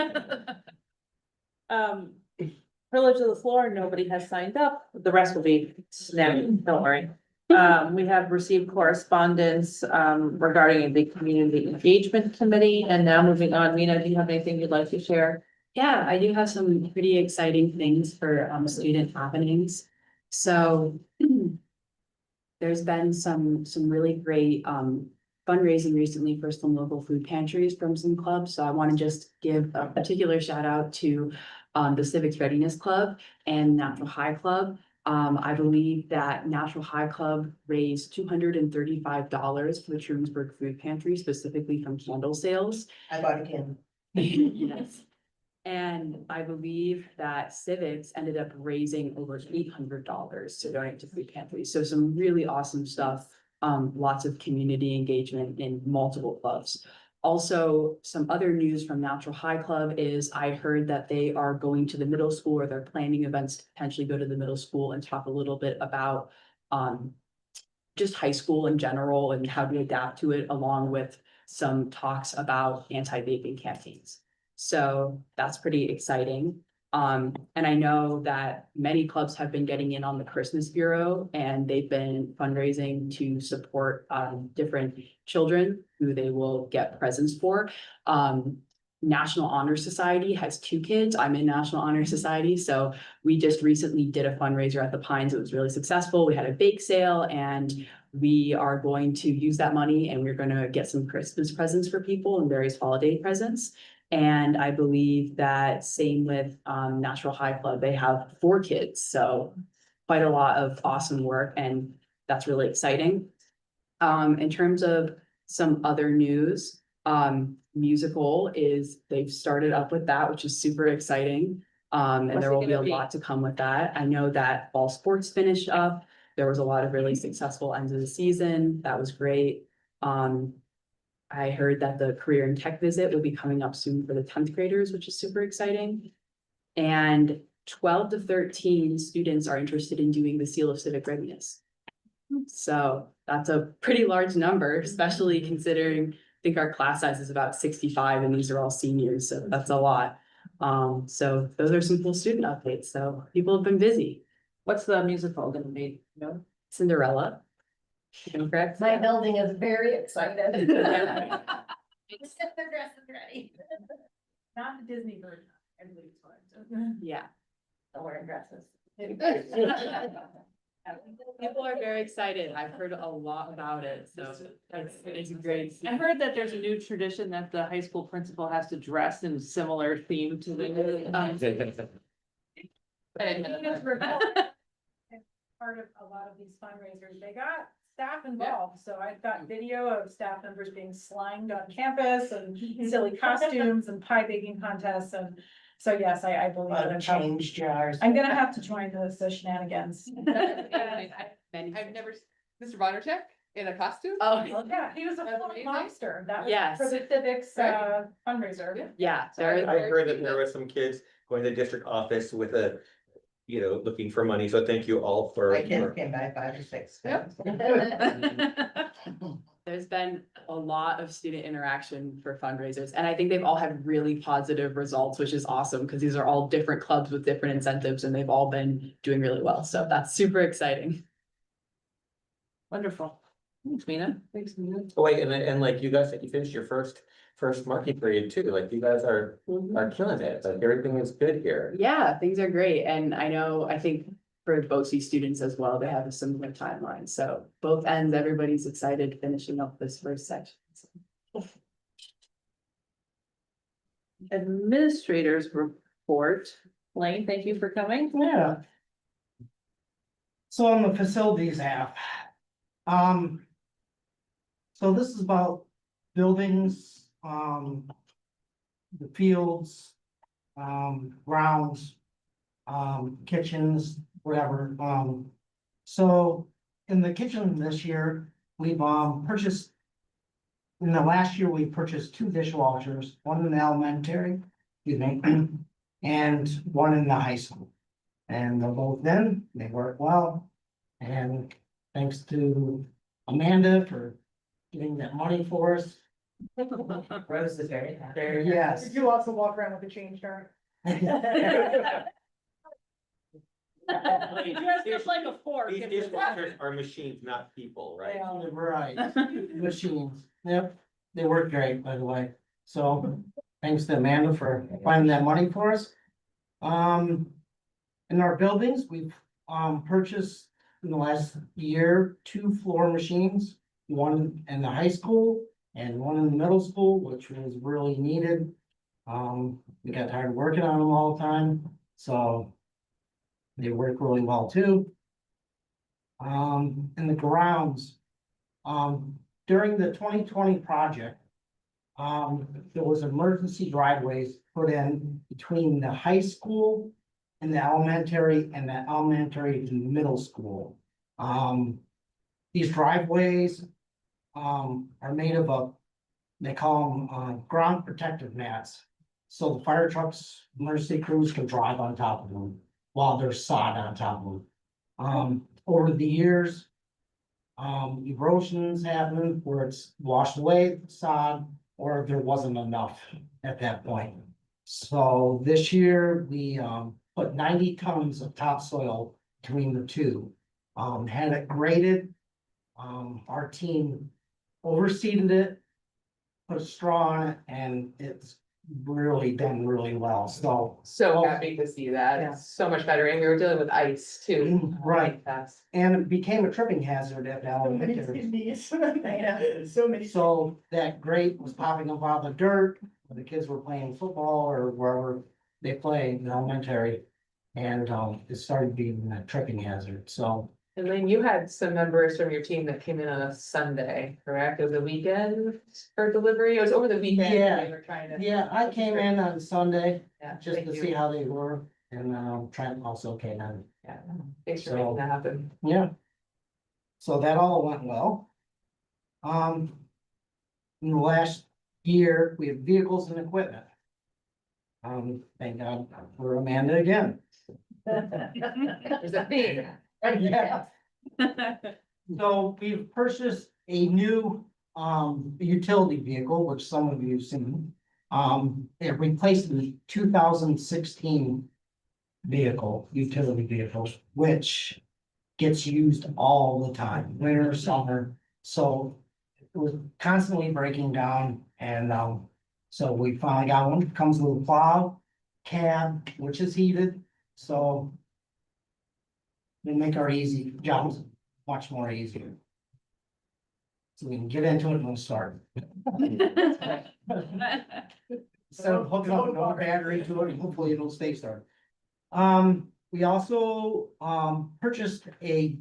Privilege of the floor, nobody has signed up, the rest will be snapped, don't worry. We have received correspondence, regarding the Community Engagement Committee, and now moving on, Mina, do you have anything you'd like to share? Yeah, I do have some pretty exciting things for student happenings. So there's been some really great fundraising recently for some local food pantries from some clubs. So I want to just give a particular shout out to the Civics Readiness Club and Natural High Club. I believe that Natural High Club raised $235 for the Trumansburg Food Pantry, specifically from candle sales. I bought a candle. Yes. And I believe that Civics ended up raising over $800 to donate to food pantries. So some really awesome stuff. Lots of community engagement in multiple clubs. Also, some other news from Natural High Club is I heard that they are going to the middle school, or they're planning events to potentially go to the middle school and talk a little bit about just high school in general and how to adapt to it, along with some talks about anti-vaping campaigns. So that's pretty exciting. And I know that many clubs have been getting in on the Christmas Bureau, and they've been fundraising to support different children who they will get presents for. National Honor Society has 2 kids. I'm in National Honor Society, so we just recently did a fundraiser at the Pines. It was really successful. We had a bake sale, and we are going to use that money, and we're going to get some Christmas presents for people and various holiday presents. And I believe that same with Natural High Club, they have 4 kids, so quite a lot of awesome work, and that's really exciting. In terms of some other news, musical is, they've started up with that, which is super exciting. And What's there it will be a gonna be? lot to come with that. I know that fall sports finished up. There was a lot of really successful ends of the season. That was great. I heard that the career and tech visit will be coming up soon for the 10th graders, which is super exciting. And 12 to 13 students are interested in doing the Seal of Civic Readiness. So that's a pretty large number, especially considering, I think our class size is about 65 and these are all seniors, so that's a lot. So those are some cool student updates. So people have been busy. What's the musical gonna be? No? Cinderella. Correct? My building is very excited. Let's get their dresses ready. Not the Disney version. Everybody's Yeah. They're wearing dresses. People are very excited. I've heard a lot about it, so it's great. I heard that there's a new tradition that the high school principal has to dress in similar theme to the. Part of a lot of these fundraisers, they got staff involved, so I've got video of staff members being slimed on campus and silly costumes and pie baking contests, and so yes, I A believe lot that of change jars. I'm gonna have to join the shenanigans. I've never, Mr. Bonnercheck in a costume? Oh, Yeah, he was a That's full amazing. monster, that was Yes. for the civics Right. fundraiser. yeah, Sorry. there, I heard that there were some kids going to the district office with a, looking for money, so thank you all for. My kids came by 5 or 6. Yep. there's been a lot of student interaction for fundraisers, and I think they've all had really positive results, which is awesome, because these are all different clubs with different incentives, and they've all been doing really well, so that's super exciting. Wonderful. Thanks, Mina. Thanks, Mina. Oh, wait, and like you guys said, you finished your first marking period too, like you guys are killing it, like everything is good here. Yeah, things are great, and I think for BOCES students as well, they have a similar timeline, so both ends, everybody's excited finishing up this first section. Administrators report. Lane, thank you for coming. Yeah. So on the facilities app. So this is about buildings, the fields, grounds, kitchens, whatever. So in the kitchen this year, we've purchased. In the last year, we purchased 2 dishwashers, one in the elementary, excuse me, and one in the high school. And they're both in, they work well. And thanks to Amanda for getting that money for us. Rose is very happy. Yes. You also walk around with a change jar. Just like a fork. These dishwashers are machines, not people, right? Right, machines, yep, they work great, by the way, so thanks to Amanda for finding that money for us. In our buildings, we've purchased in the last year, 2 floor machines, one in the high school and one in the middle school, which was really needed. We got tired of working on them all the time, so they work really well too. In the grounds, during the 2020 project, there was emergency driveways put in between the high school and the elementary and the elementary to middle school. These driveways, are made of they call them, ground protective mats. So the fire trucks, emergency crews can drive on top of them while there's sod on top of them. Over the years, erosions happened where it's washed away the sod, or there wasn't enough at that point. So this year, we put 90 tons of topsoil between the two. Had it graded. Our team overseeded it, put a straw on it, and it's really done really well, so. So happy to see that. It's so much better. And we were dealing with ice too. Right, Fast. and it became a tripping hazard at the So many elementary. kidneys. So many. So that grate was popping up out of the dirt, when the kids were playing football or wherever they play in elementary. And it started being a tripping hazard, so. And then you had some members from your team that came in on a Sunday, correct? It was a weekend for delivery. It was over the weekend. Yeah. They were trying to. Yeah, I came in on Sunday Yeah, just thank to you. see how they were, and Trent also came in. Yeah, thanks for So- making that happen. Yeah. So that all went well. In the last year, we have vehicles and equipment. Thank God for Amanda again. There's a theme. Yeah. So we've purchased a new utility vehicle, which some of you have seen. It replaced the 2016 utility vehicle, which gets used all the time, winter, summer. So it was constantly breaking down, and so we finally got one. Comes with a plow, cab, which is heated, so we make our jobs much more easier. So we can get into it and we'll start. So hooking up another battery to it, and hopefully it'll stay started. we also, purchased a,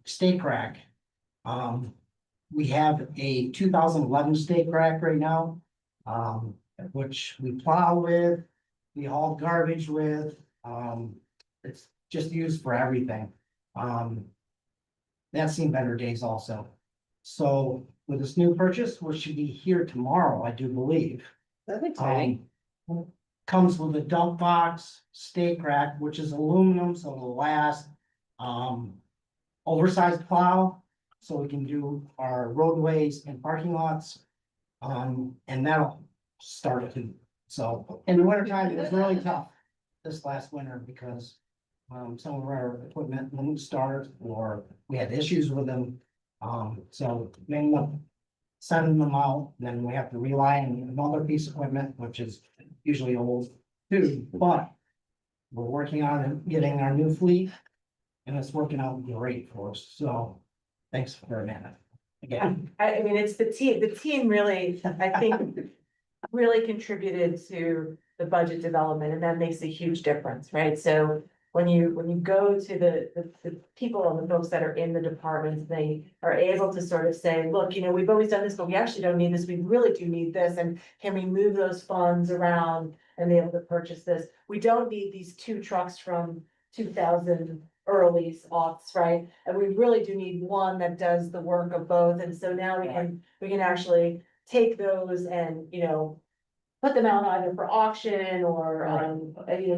stake rack. We have a 2011 stake rack right now, which we plow with, we haul garbage with, it's just used for everything. That's seen better days also. So with this new purchase, which should be here tomorrow, I do believe. That's exciting. Comes with a dump box, stake rack, which is aluminum, so it'll last. Oversized plow, so we can do our roadways and parking lots. And that'll start it. So in the winter time, it was really tough this last winter because some of our equipment wouldn't start or we had issues with them. So we ended up sending them out, then we have to rely on another piece of equipment, which is usually old too, but we're working on getting our new fleet and it's working out great for us. So thanks for a minute. Again, I mean, it's the team really, I think, really contributed to the budget development, and that makes a huge difference, right? So when you go to the people and the folks that are in the departments, they are able to sort of say, look, we've always done this, but we actually don't need this, we really do need this, and can we move those funds around and be able to purchase this? We don't need these 2 trucks from 2000 early aughts, right? And we really do need one that does the work of both, and so now we can actually take those and, put them out either for auction or,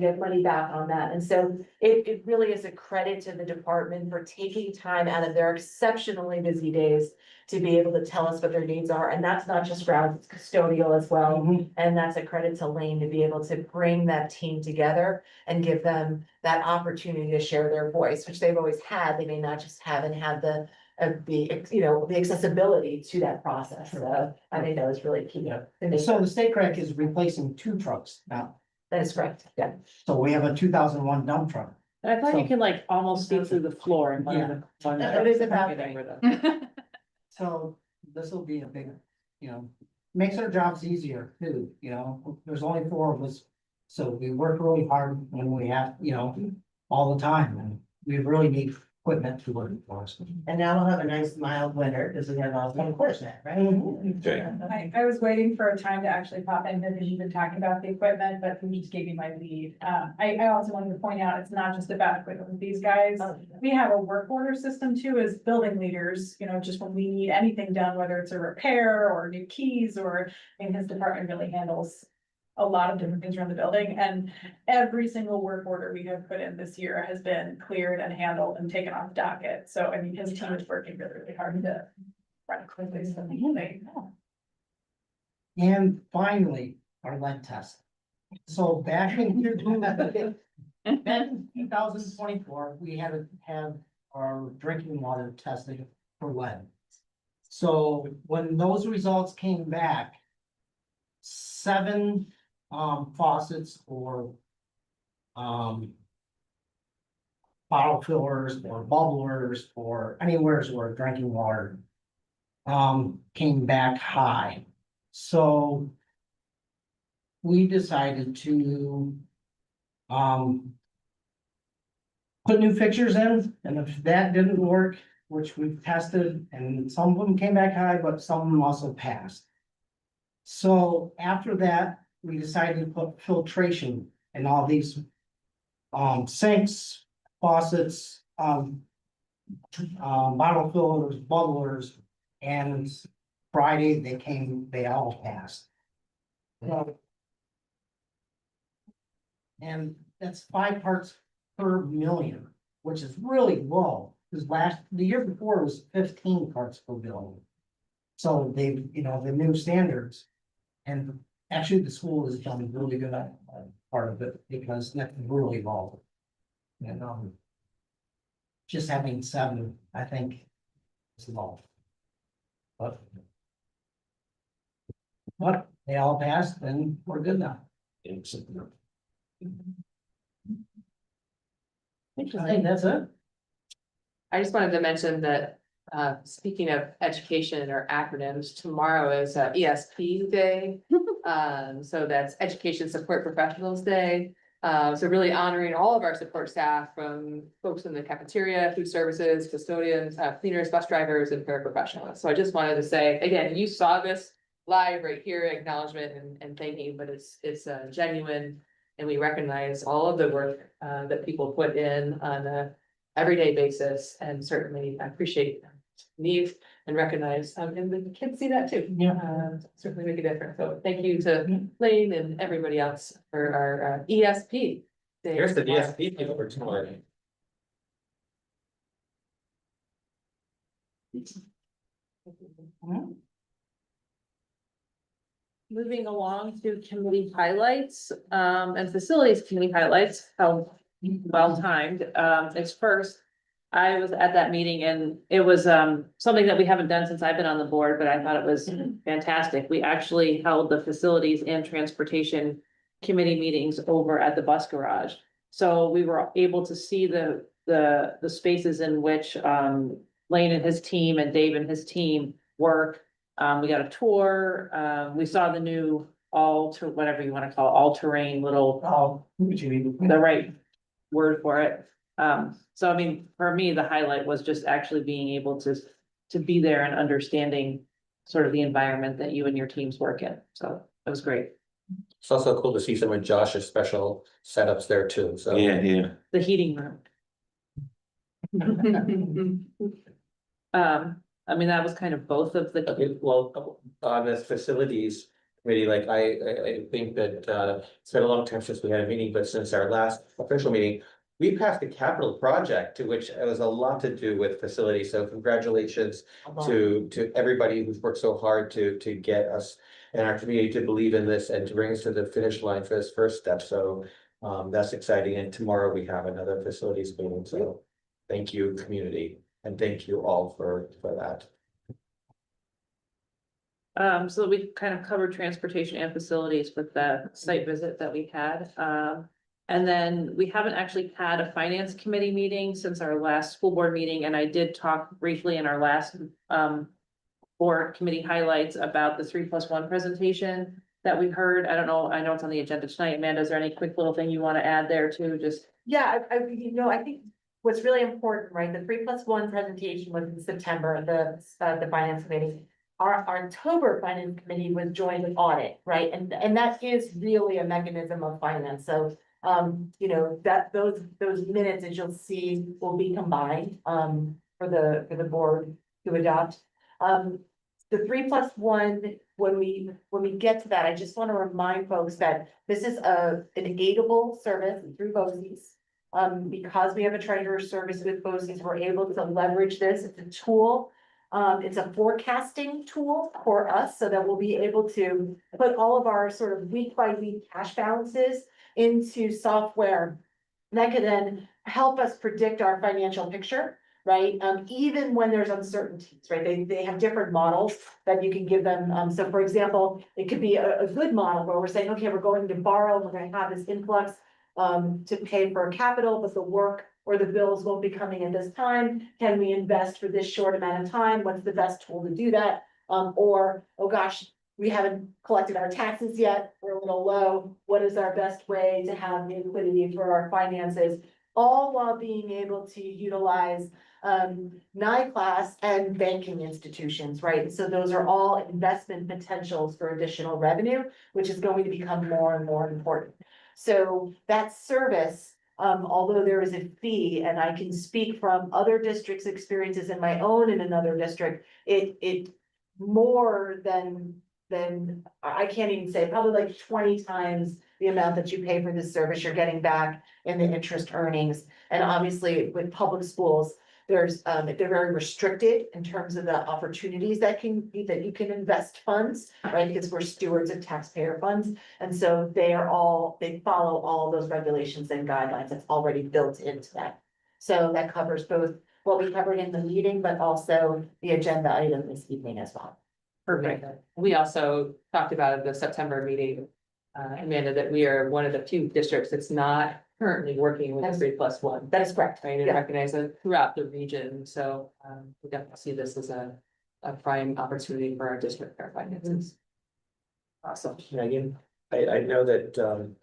get money back on that. And so it really is a credit to the department for taking time out of their exceptionally busy days to be able to tell us what their needs are. And that's not just grounds, it's custodial as well. And that's a credit to Lane to be able to bring that team together and give them that opportunity to share their voice, which they've always had. They may not just haven't had the accessibility to that process. So I think that was really key. so the stake rack is replacing 2 trucks now. That is correct, yeah. So we have a 2001 dump truck. And I thought you can like almost see through the floor and one of the. one That is about So this will be a big, makes our jobs easier too, there's only 4 of us. So we work really hard when we have, all the time, and we really need equipment to work for us. And now we'll have a nice mild winter because we have all the equipment, right? I was waiting for a time to actually pop in because you've been talking about the equipment, but you just gave me my lead. I also wanted to point out, it's not just about equipment with these guys. We have a work order system too as building leaders, just when we need anything done, whether it's a repair or new keys or, his department really handles a lot of different things around the building, and every single work order we have put in this year has been cleared and handled and taken off the docket. So, his team is working really, really hard to run quickly. So they And finally, our lead test. So back in 2024, we had to have our drinking water tested for lead. So when those results came back, 7 faucets or bottle fillers or bubblers or anywheres where drinking water came back high. So we decided to put new fixtures in, and if that didn't work, which we've tested, and some of them came back high, but some of them also passed. So after that, we decided to put filtration in all these sinks, faucets, bottle fillers, bubblers, and Friday they all passed. And that's 5 parts per million, which is really low, because the year before was 15 parts per billion. So they, the new standards, and actually the school has done really good at part of it, because that's really low. And, just having 7, I think, is low. But they all passed, and we're good now. I think that's it. I just wanted to mention that, speaking of education or acronyms, tomorrow is ESP Day. So that's Education Support Professionals Day. So really honoring all of our support staff, from folks in the cafeteria, food services, custodians, cleaners, bus drivers, and paraprofessionals. So I just wanted to say, again, you saw this live right here, acknowledgement and thanking, but it's genuine. And we recognize all of the work that people put in on a everyday basis, and certainly I appreciate need and recognize, and the kids see that too. Certainly make a difference. So thank you to Lane and everybody else for our ESP. Day. Here's the DSP people for tomorrow. Moving along to committee highlights, and facilities committee highlights, how well timed. It's first, I was at that meeting and it was, something that we haven't done since I've been on the board, but I thought it was fantastic. We actually held the facilities and transportation committee meetings over at the bus garage. So we were able to see the spaces in which, Lane and his team and Dave and his team work. We got a tour, we saw the new whatever you wanna call it, all-terrain little, the right word for it. So I mean, for me, the highlight was just actually being able to be there and understanding sort of the environment that you and your teams work in. So it was great. It's also cool to see some of Josh's special setups there too, so. The heating room. I mean, that was kind of both of the. Okay, well, on this facilities committee, like I think that it's been a long time since we had a meeting, but since our last official meeting. We passed a capital project to which it was a lot to do with facilities, so congratulations to everybody who's worked so hard to get us. And our community to believe in this and to bring us to the finish line for this first step, so that's exciting, and tomorrow we have another facilities meeting, so. Thank you, community, and thank you all for that. So we kind of covered transportation and facilities with the site visit that we had. And then we haven't actually had a finance committee meeting since our last school board meeting, and I did talk briefly in our last board committee highlights about the 3+1 presentation that we heard. I don't know, I know it's on the agenda tonight. Amanda, is there any quick little thing you want to add there too? Just. Yeah, I think what's really important, right, the 3+1 presentation was in September, the finance committee. Our October finance committee was joined with audit, right, and that is really a mechanism of finance, so. That those minutes, as you'll see, will be combined, for the board to adopt. The 3+1, when we get to that, I just want to remind folks that this is an aidable service through BOCES. Because we have a treasurer service with BOCES, we're able to leverage this. It's a tool. It's a forecasting tool for us, so that we'll be able to put all of our sort of week by week cash balances into software that could then help us predict our financial picture, right? Even when there's uncertainties, right? They have different models that you can give them. So for example, it could be a good model where we're saying, okay, we're going to borrow, we're going to have this influx to pay for capital, but the work or the bills won't be coming at this time. Can we invest for this short amount of time? What's the best tool to do that? Or, oh gosh, we haven't collected our taxes yet, we're a little low. What is our best way to have liquidity for our finances? All while being able to utilize NICLAS and banking institutions, right? So those are all investment potentials for additional revenue, which is going to become more and more important. So that service, although there is a fee, and I can speak from other districts' experiences in my own in another district, it more than I can't even say, probably like 20 times the amount that you pay for this service, you're getting back in the interest earnings. And obviously with public schools, they're very restricted in terms of the opportunities that you can invest funds, right? Because we're stewards of taxpayer funds. And so they follow all those regulations and guidelines that's already built into that. So that covers both what we covered in the meeting, but also the agenda item this evening as well. Perfect. We also talked about at the September meeting, Amanda, that we are one of the few districts that's not currently working with the 3+1. That is correct. Right, and recognize it throughout the region, so we definitely see this as a prime opportunity for our district, our finances. Awesome. Megan, I know that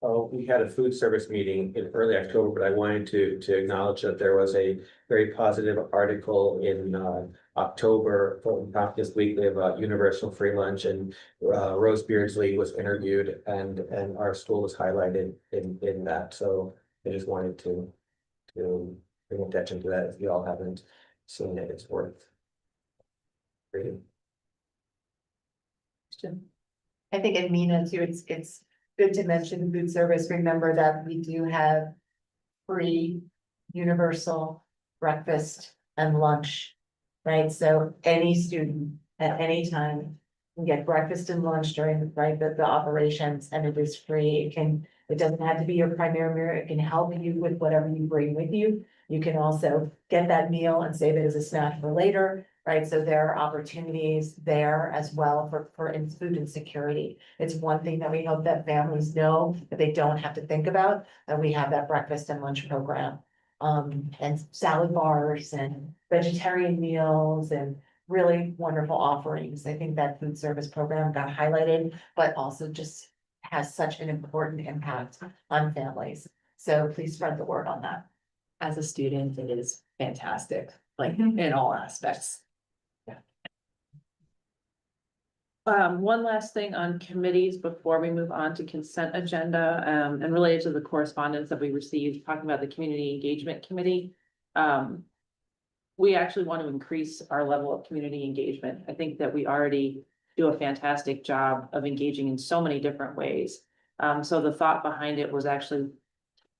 we had a food service meeting in early October, but I wanted to acknowledge that there was a very positive article in October from Tompkins Weekly about universal free lunch, and Rose Beardsley was interviewed, and our school was highlighted in that. So I just wanted to bring attention to that. If you all haven't seen it, it's worth reading. I think in Mina too, it's good to mention food service. Remember that we do have free universal breakfast and lunch, right? So any student at any time can get breakfast and lunch during the operations, and it is free. It doesn't have to be your primary meal. It can help you with whatever you bring with you. You can also get that meal and save it as a snack for later, right? So there are opportunities there as well for food insecurity. It's one thing that we hope that families know, that they don't have to think about, that we have that breakfast and lunch program. And salad bars and vegetarian meals and really wonderful offerings. I think that food service program got highlighted, but also just has such an important impact on families. So please spread the word on that. As a student, it is fantastic, like in all aspects. One last thing on committees before we move on to consent agenda, and related to the correspondence that we received, talking about the community engagement committee. We actually want to increase our level of community engagement. I think that we already do a fantastic job of engaging in so many different ways. So the thought behind it was actually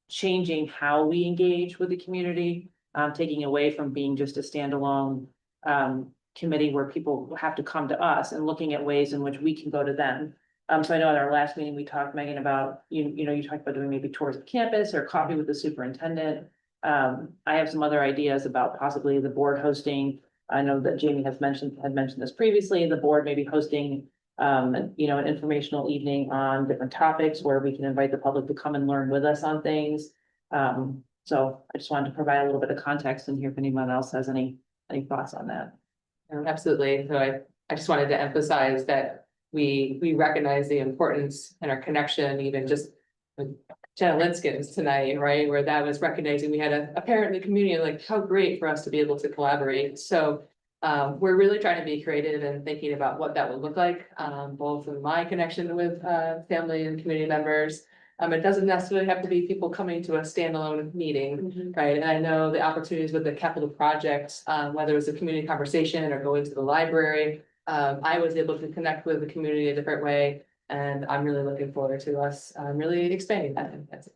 changing how we engage with the community, taking away from being just a standalone committee where people have to come to us, and looking at ways in which we can go to them. So I know at our last meeting, we talked, Megan, about, you talked about doing maybe tours of campus or coffee with the superintendent. I have some other ideas about possibly the board hosting. I know that Jamie had mentioned this previously, the board maybe hosting an informational evening on different topics where we can invite the public to come and learn with us on things. So I just wanted to provide a little bit of context and hear if anyone else has any thoughts on that. Absolutely. So I just wanted to emphasize that we recognize the importance and our connection, even just with Jenna Linskins tonight, right? Where that was recognizing we had a parent in the community, like how great for us to be able to collaborate. So we're really trying to be creative and thinking about what that would look like, both in my connection with family and community members. It doesn't necessarily have to be people coming to a standalone meeting, right? And I know the opportunities with the capital projects, whether it's a community conversation or going to the library, I was able to connect with the community a different way. And I'm really looking forward to us really expanding that.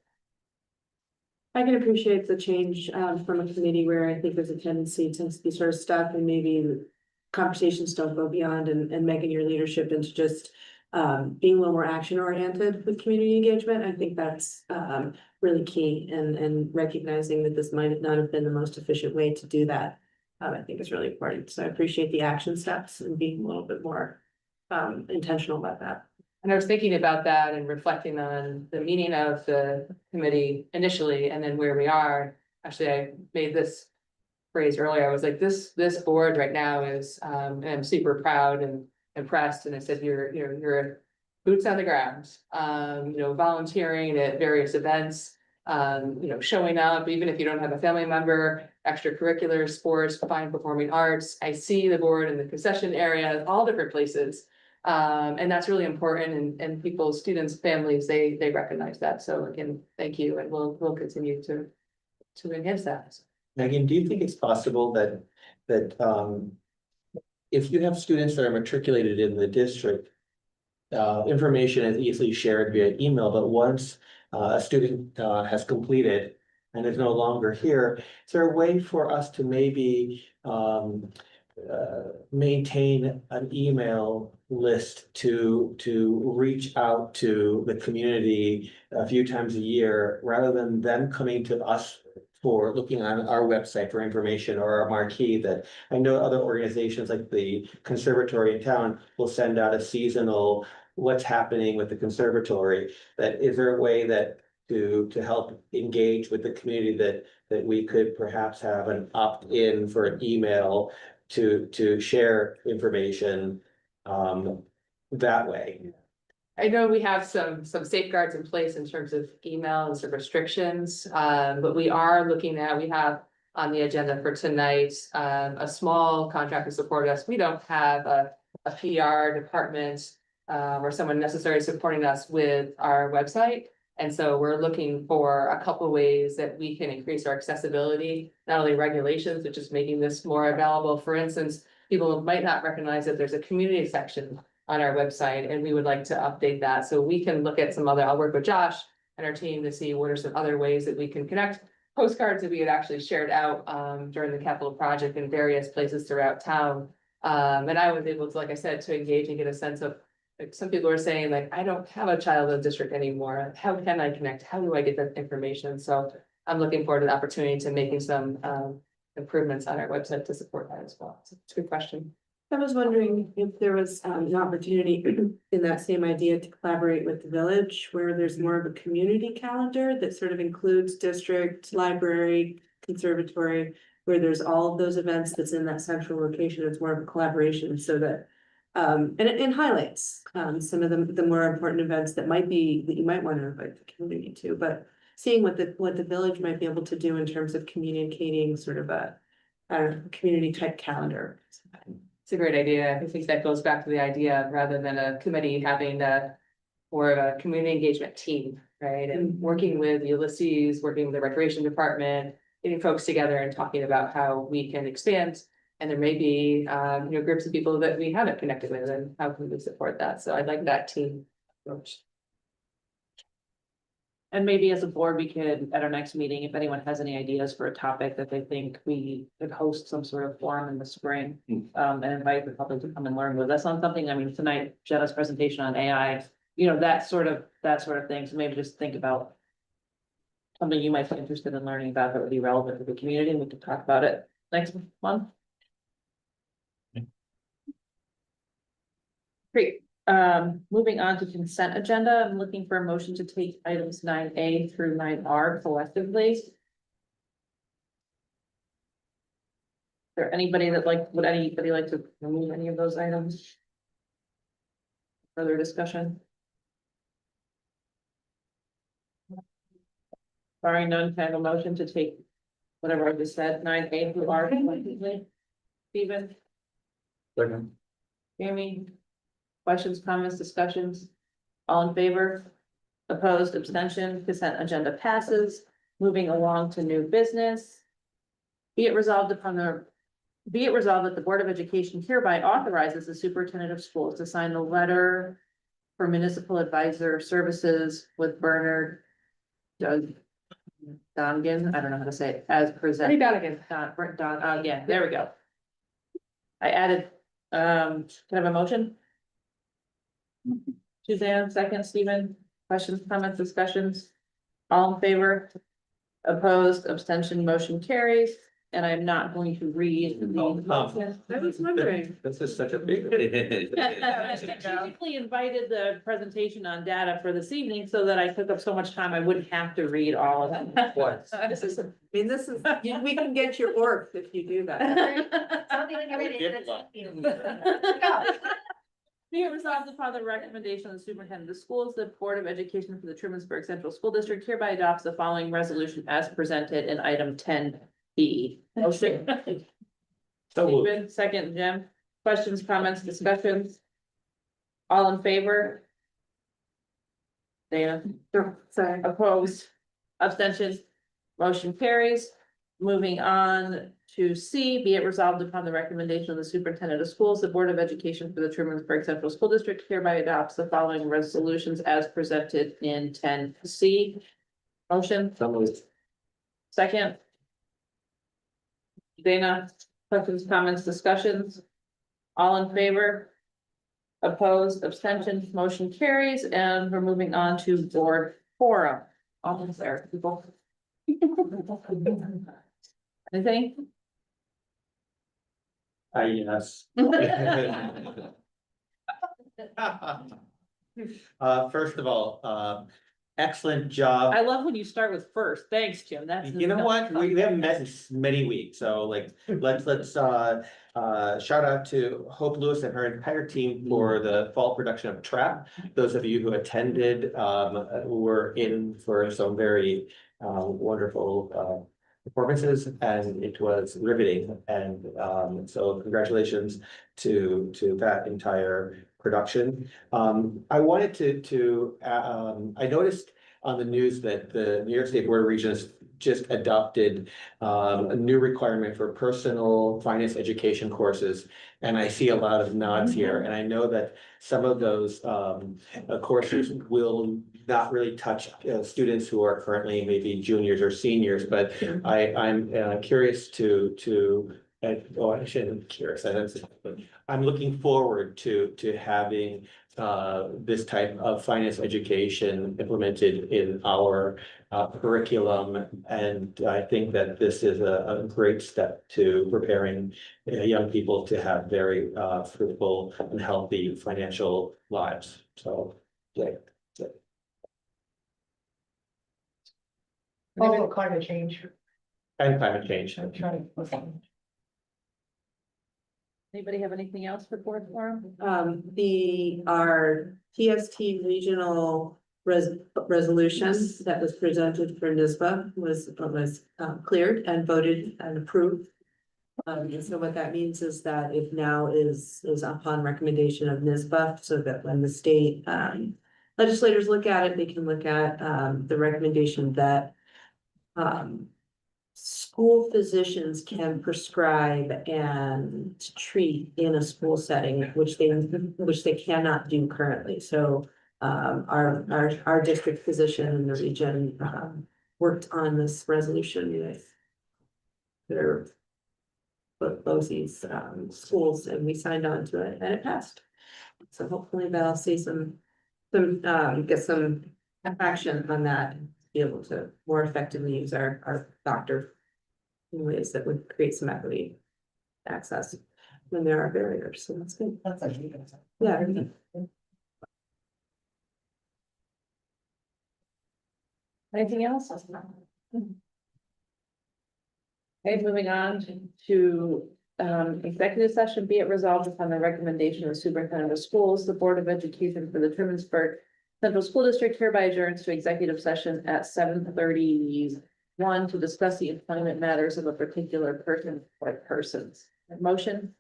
I can appreciate the change from a committee where I think there's a tendency to be sort of stuck and maybe conversations don't go beyond, and Megan, your leadership into just being a little more action oriented with community engagement. I think that's really key, and recognizing that this might not have been the most efficient way to do that. I think is really important. So I appreciate the action steps and being a little bit more intentional about that. And I was thinking about that and reflecting on the meaning of the committee initially, and then where we are. Actually, I made this phrase earlier. I was like, this board right now is, and I'm super proud and impressed. And I said, you're boots on the ground, volunteering at various events, showing up, even if you don't have a family member, extracurricular sports, fine performing arts. I see the board in the concession area, all different places. And that's really important, and people, students, families, they recognize that. So again, thank you, and we'll continue to enhance that. Megan, do you think it's possible that if you have students that are matriculated in the district, information is easily shared via email, but once a student has completed and is no longer here, is there a way for us to maybe maintain an email list to reach out to the community a few times a year, rather than them coming to us for looking on our website for information or our marquee? That I know other organizations like the conservatory in town will send out a seasonal what's happening with the conservatory. That is there a way that to help engage with the community that we could perhaps have an opt-in for an email to share information that way? I know we have some safeguards in place in terms of email and some restrictions, but we are looking at, we have on the agenda for tonight, a small contractor support us. We don't have a PR department or someone necessarily supporting us with our website. And so we're looking for a couple ways that we can increase our accessibility, not only regulations, but just making this more available. For instance, people might not recognize that there's a community section on our website, and we would like to update that. So we can look at some other, I'll work with Josh and our team to see what are some other ways that we can connect postcards that we had actually shared out during the capital project in various places throughout town. And I was able to, like I said, to engage and get a sense of, like, some people are saying, like, I don't have a child in the district anymore. How can I connect? How do I get that information? So I'm looking forward to the opportunity to making some improvements on our website to support that as well. So it's a good question. I was wondering if there was an opportunity in that same idea to collaborate with the village, where there's more of a community calendar that sort of includes district, library, conservatory, where there's all of those events that's in that central location. It's more of a collaboration so that and it highlights some of the more important events that you might want to invite the community to, but seeing what the village might be able to do in terms of communicating sort of a community type calendar. It's a great idea. I think that goes back to the idea of, rather than a committee having more of a community engagement team, right? And working with Ulysses, working with the recreation department, getting folks together and talking about how we can expand. And there may be, groups of people that we haven't connected with, and how can we support that? So I like that team approach. And maybe as a board, we could, at our next meeting, if anyone has any ideas for a topic that they think we could host some sort of forum in the spring. And invite the public to come and learn with us on something. I mean, tonight, Jenna's presentation on AI, that sort of thing. So maybe just think about something you might be interested in learning about that would be relevant to the community, and we can talk about it next month. Great. Moving on to consent agenda, I'm looking for a motion to take items 9A through 9R collectively. Is there anybody would anybody like to remove any of those items? Further discussion? Barring none, can I have a motion to take whatever I just said, 9A through R collectively? Stephen, Second. Jamie? Questions, comments, discussions? All in favor? Opposed, abstention, consent agenda passes. Moving along to new business. Be it resolved that the Board of Education hereby authorizes the superintendent of schools to sign the letter for municipal advisor services with Bernard Dongan, I don't know how to say it, as presented. Yeah, there we go. I added, can I have a motion? Suzanne, second. Stephen, questions, comments, discussions? All in favor? Opposed, abstention, motion carries, and I'm not going to read the motion. I was wondering. This is such a big. I strategically invited the presentation on data for this evening so that I took up so much time, I wouldn't have to read all of them. What? We can get your org if you do that. Be it resolved upon the recommendation of the superintendent of schools, the Board of Education for the Trumansburg Central School District hereby adopts the following resolution as presented in item 10B. Motion. Stephen, second. Jim, questions, comments, discussions? All in favor? Dana? Sorry. Opposed? Abstentions? Motion carries. Moving on to C, be it resolved upon the recommendation of the superintendent of schools, the Board of Education for the Trumansburg Central School District hereby adopts the following resolutions as presented in 10C. Motion. Second. Dana, questions, comments, discussions? All in favor? Opposed, abstentions, motion carries, and we're moving on to board forum. Almost there, people. Anything? Yes. First of all, excellent job. I love when you start with first. Thanks, Jim. That's. You know what? We haven't met in many weeks, so like, let's shout out to Hope Lewis and her entire team for the fall production of Trap. Those of you who attended, were in for some very, wonderful, performances, and it was riveting. And, so congratulations to that entire production. I wanted I noticed on the news that the New York State Board of Regents just adopted a new requirement for personal finance education courses. And I see a lot of nods here, and I know that some of those courses will not really touch students who are currently maybe juniors or seniors, but I'm curious I shouldn't be curious, I'm looking forward to having this type of finance education implemented in our curriculum. And I think that this is a great step to preparing young people to have very fruitful and healthy financial lives. So, yeah. Also climate change. And climate change. I'm trying to. Anybody have anything else for board forum? Our TST regional resolution that was presented for NISBA was cleared and voted and approved. And so what that means is that it now is upon recommendation of NISBA, so that when the state legislators look at it, they can look at the recommendation that school physicians can prescribe and treat in a school setting, which they cannot do currently. So our district physician in the region worked on this resolution with their both these schools, and we signed on to it, and it passed. So hopefully they'll see get some action on that, and be able to more effectively use our doctor in ways that would create some equity access when there are barriers. So that's good. That's actually good. Yeah. Anything else? Okay, moving on to executive session. Be it resolved upon the recommendation of the superintendent of schools, the Board of Education for the Trumansburg Central School District hereby adjourns to executive session at 7:31 to discuss the employment matters of a particular person or persons. Motion?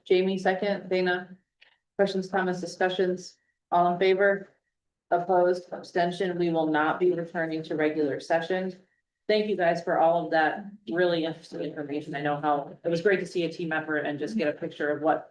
Jamie, second. Dana? Questions, comments, discussions? All in favor? Opposed, abstention? We will not be returning to regular session. Thank you guys for all of that really interesting information. I know how, it was great to see a team effort and just get a picture of what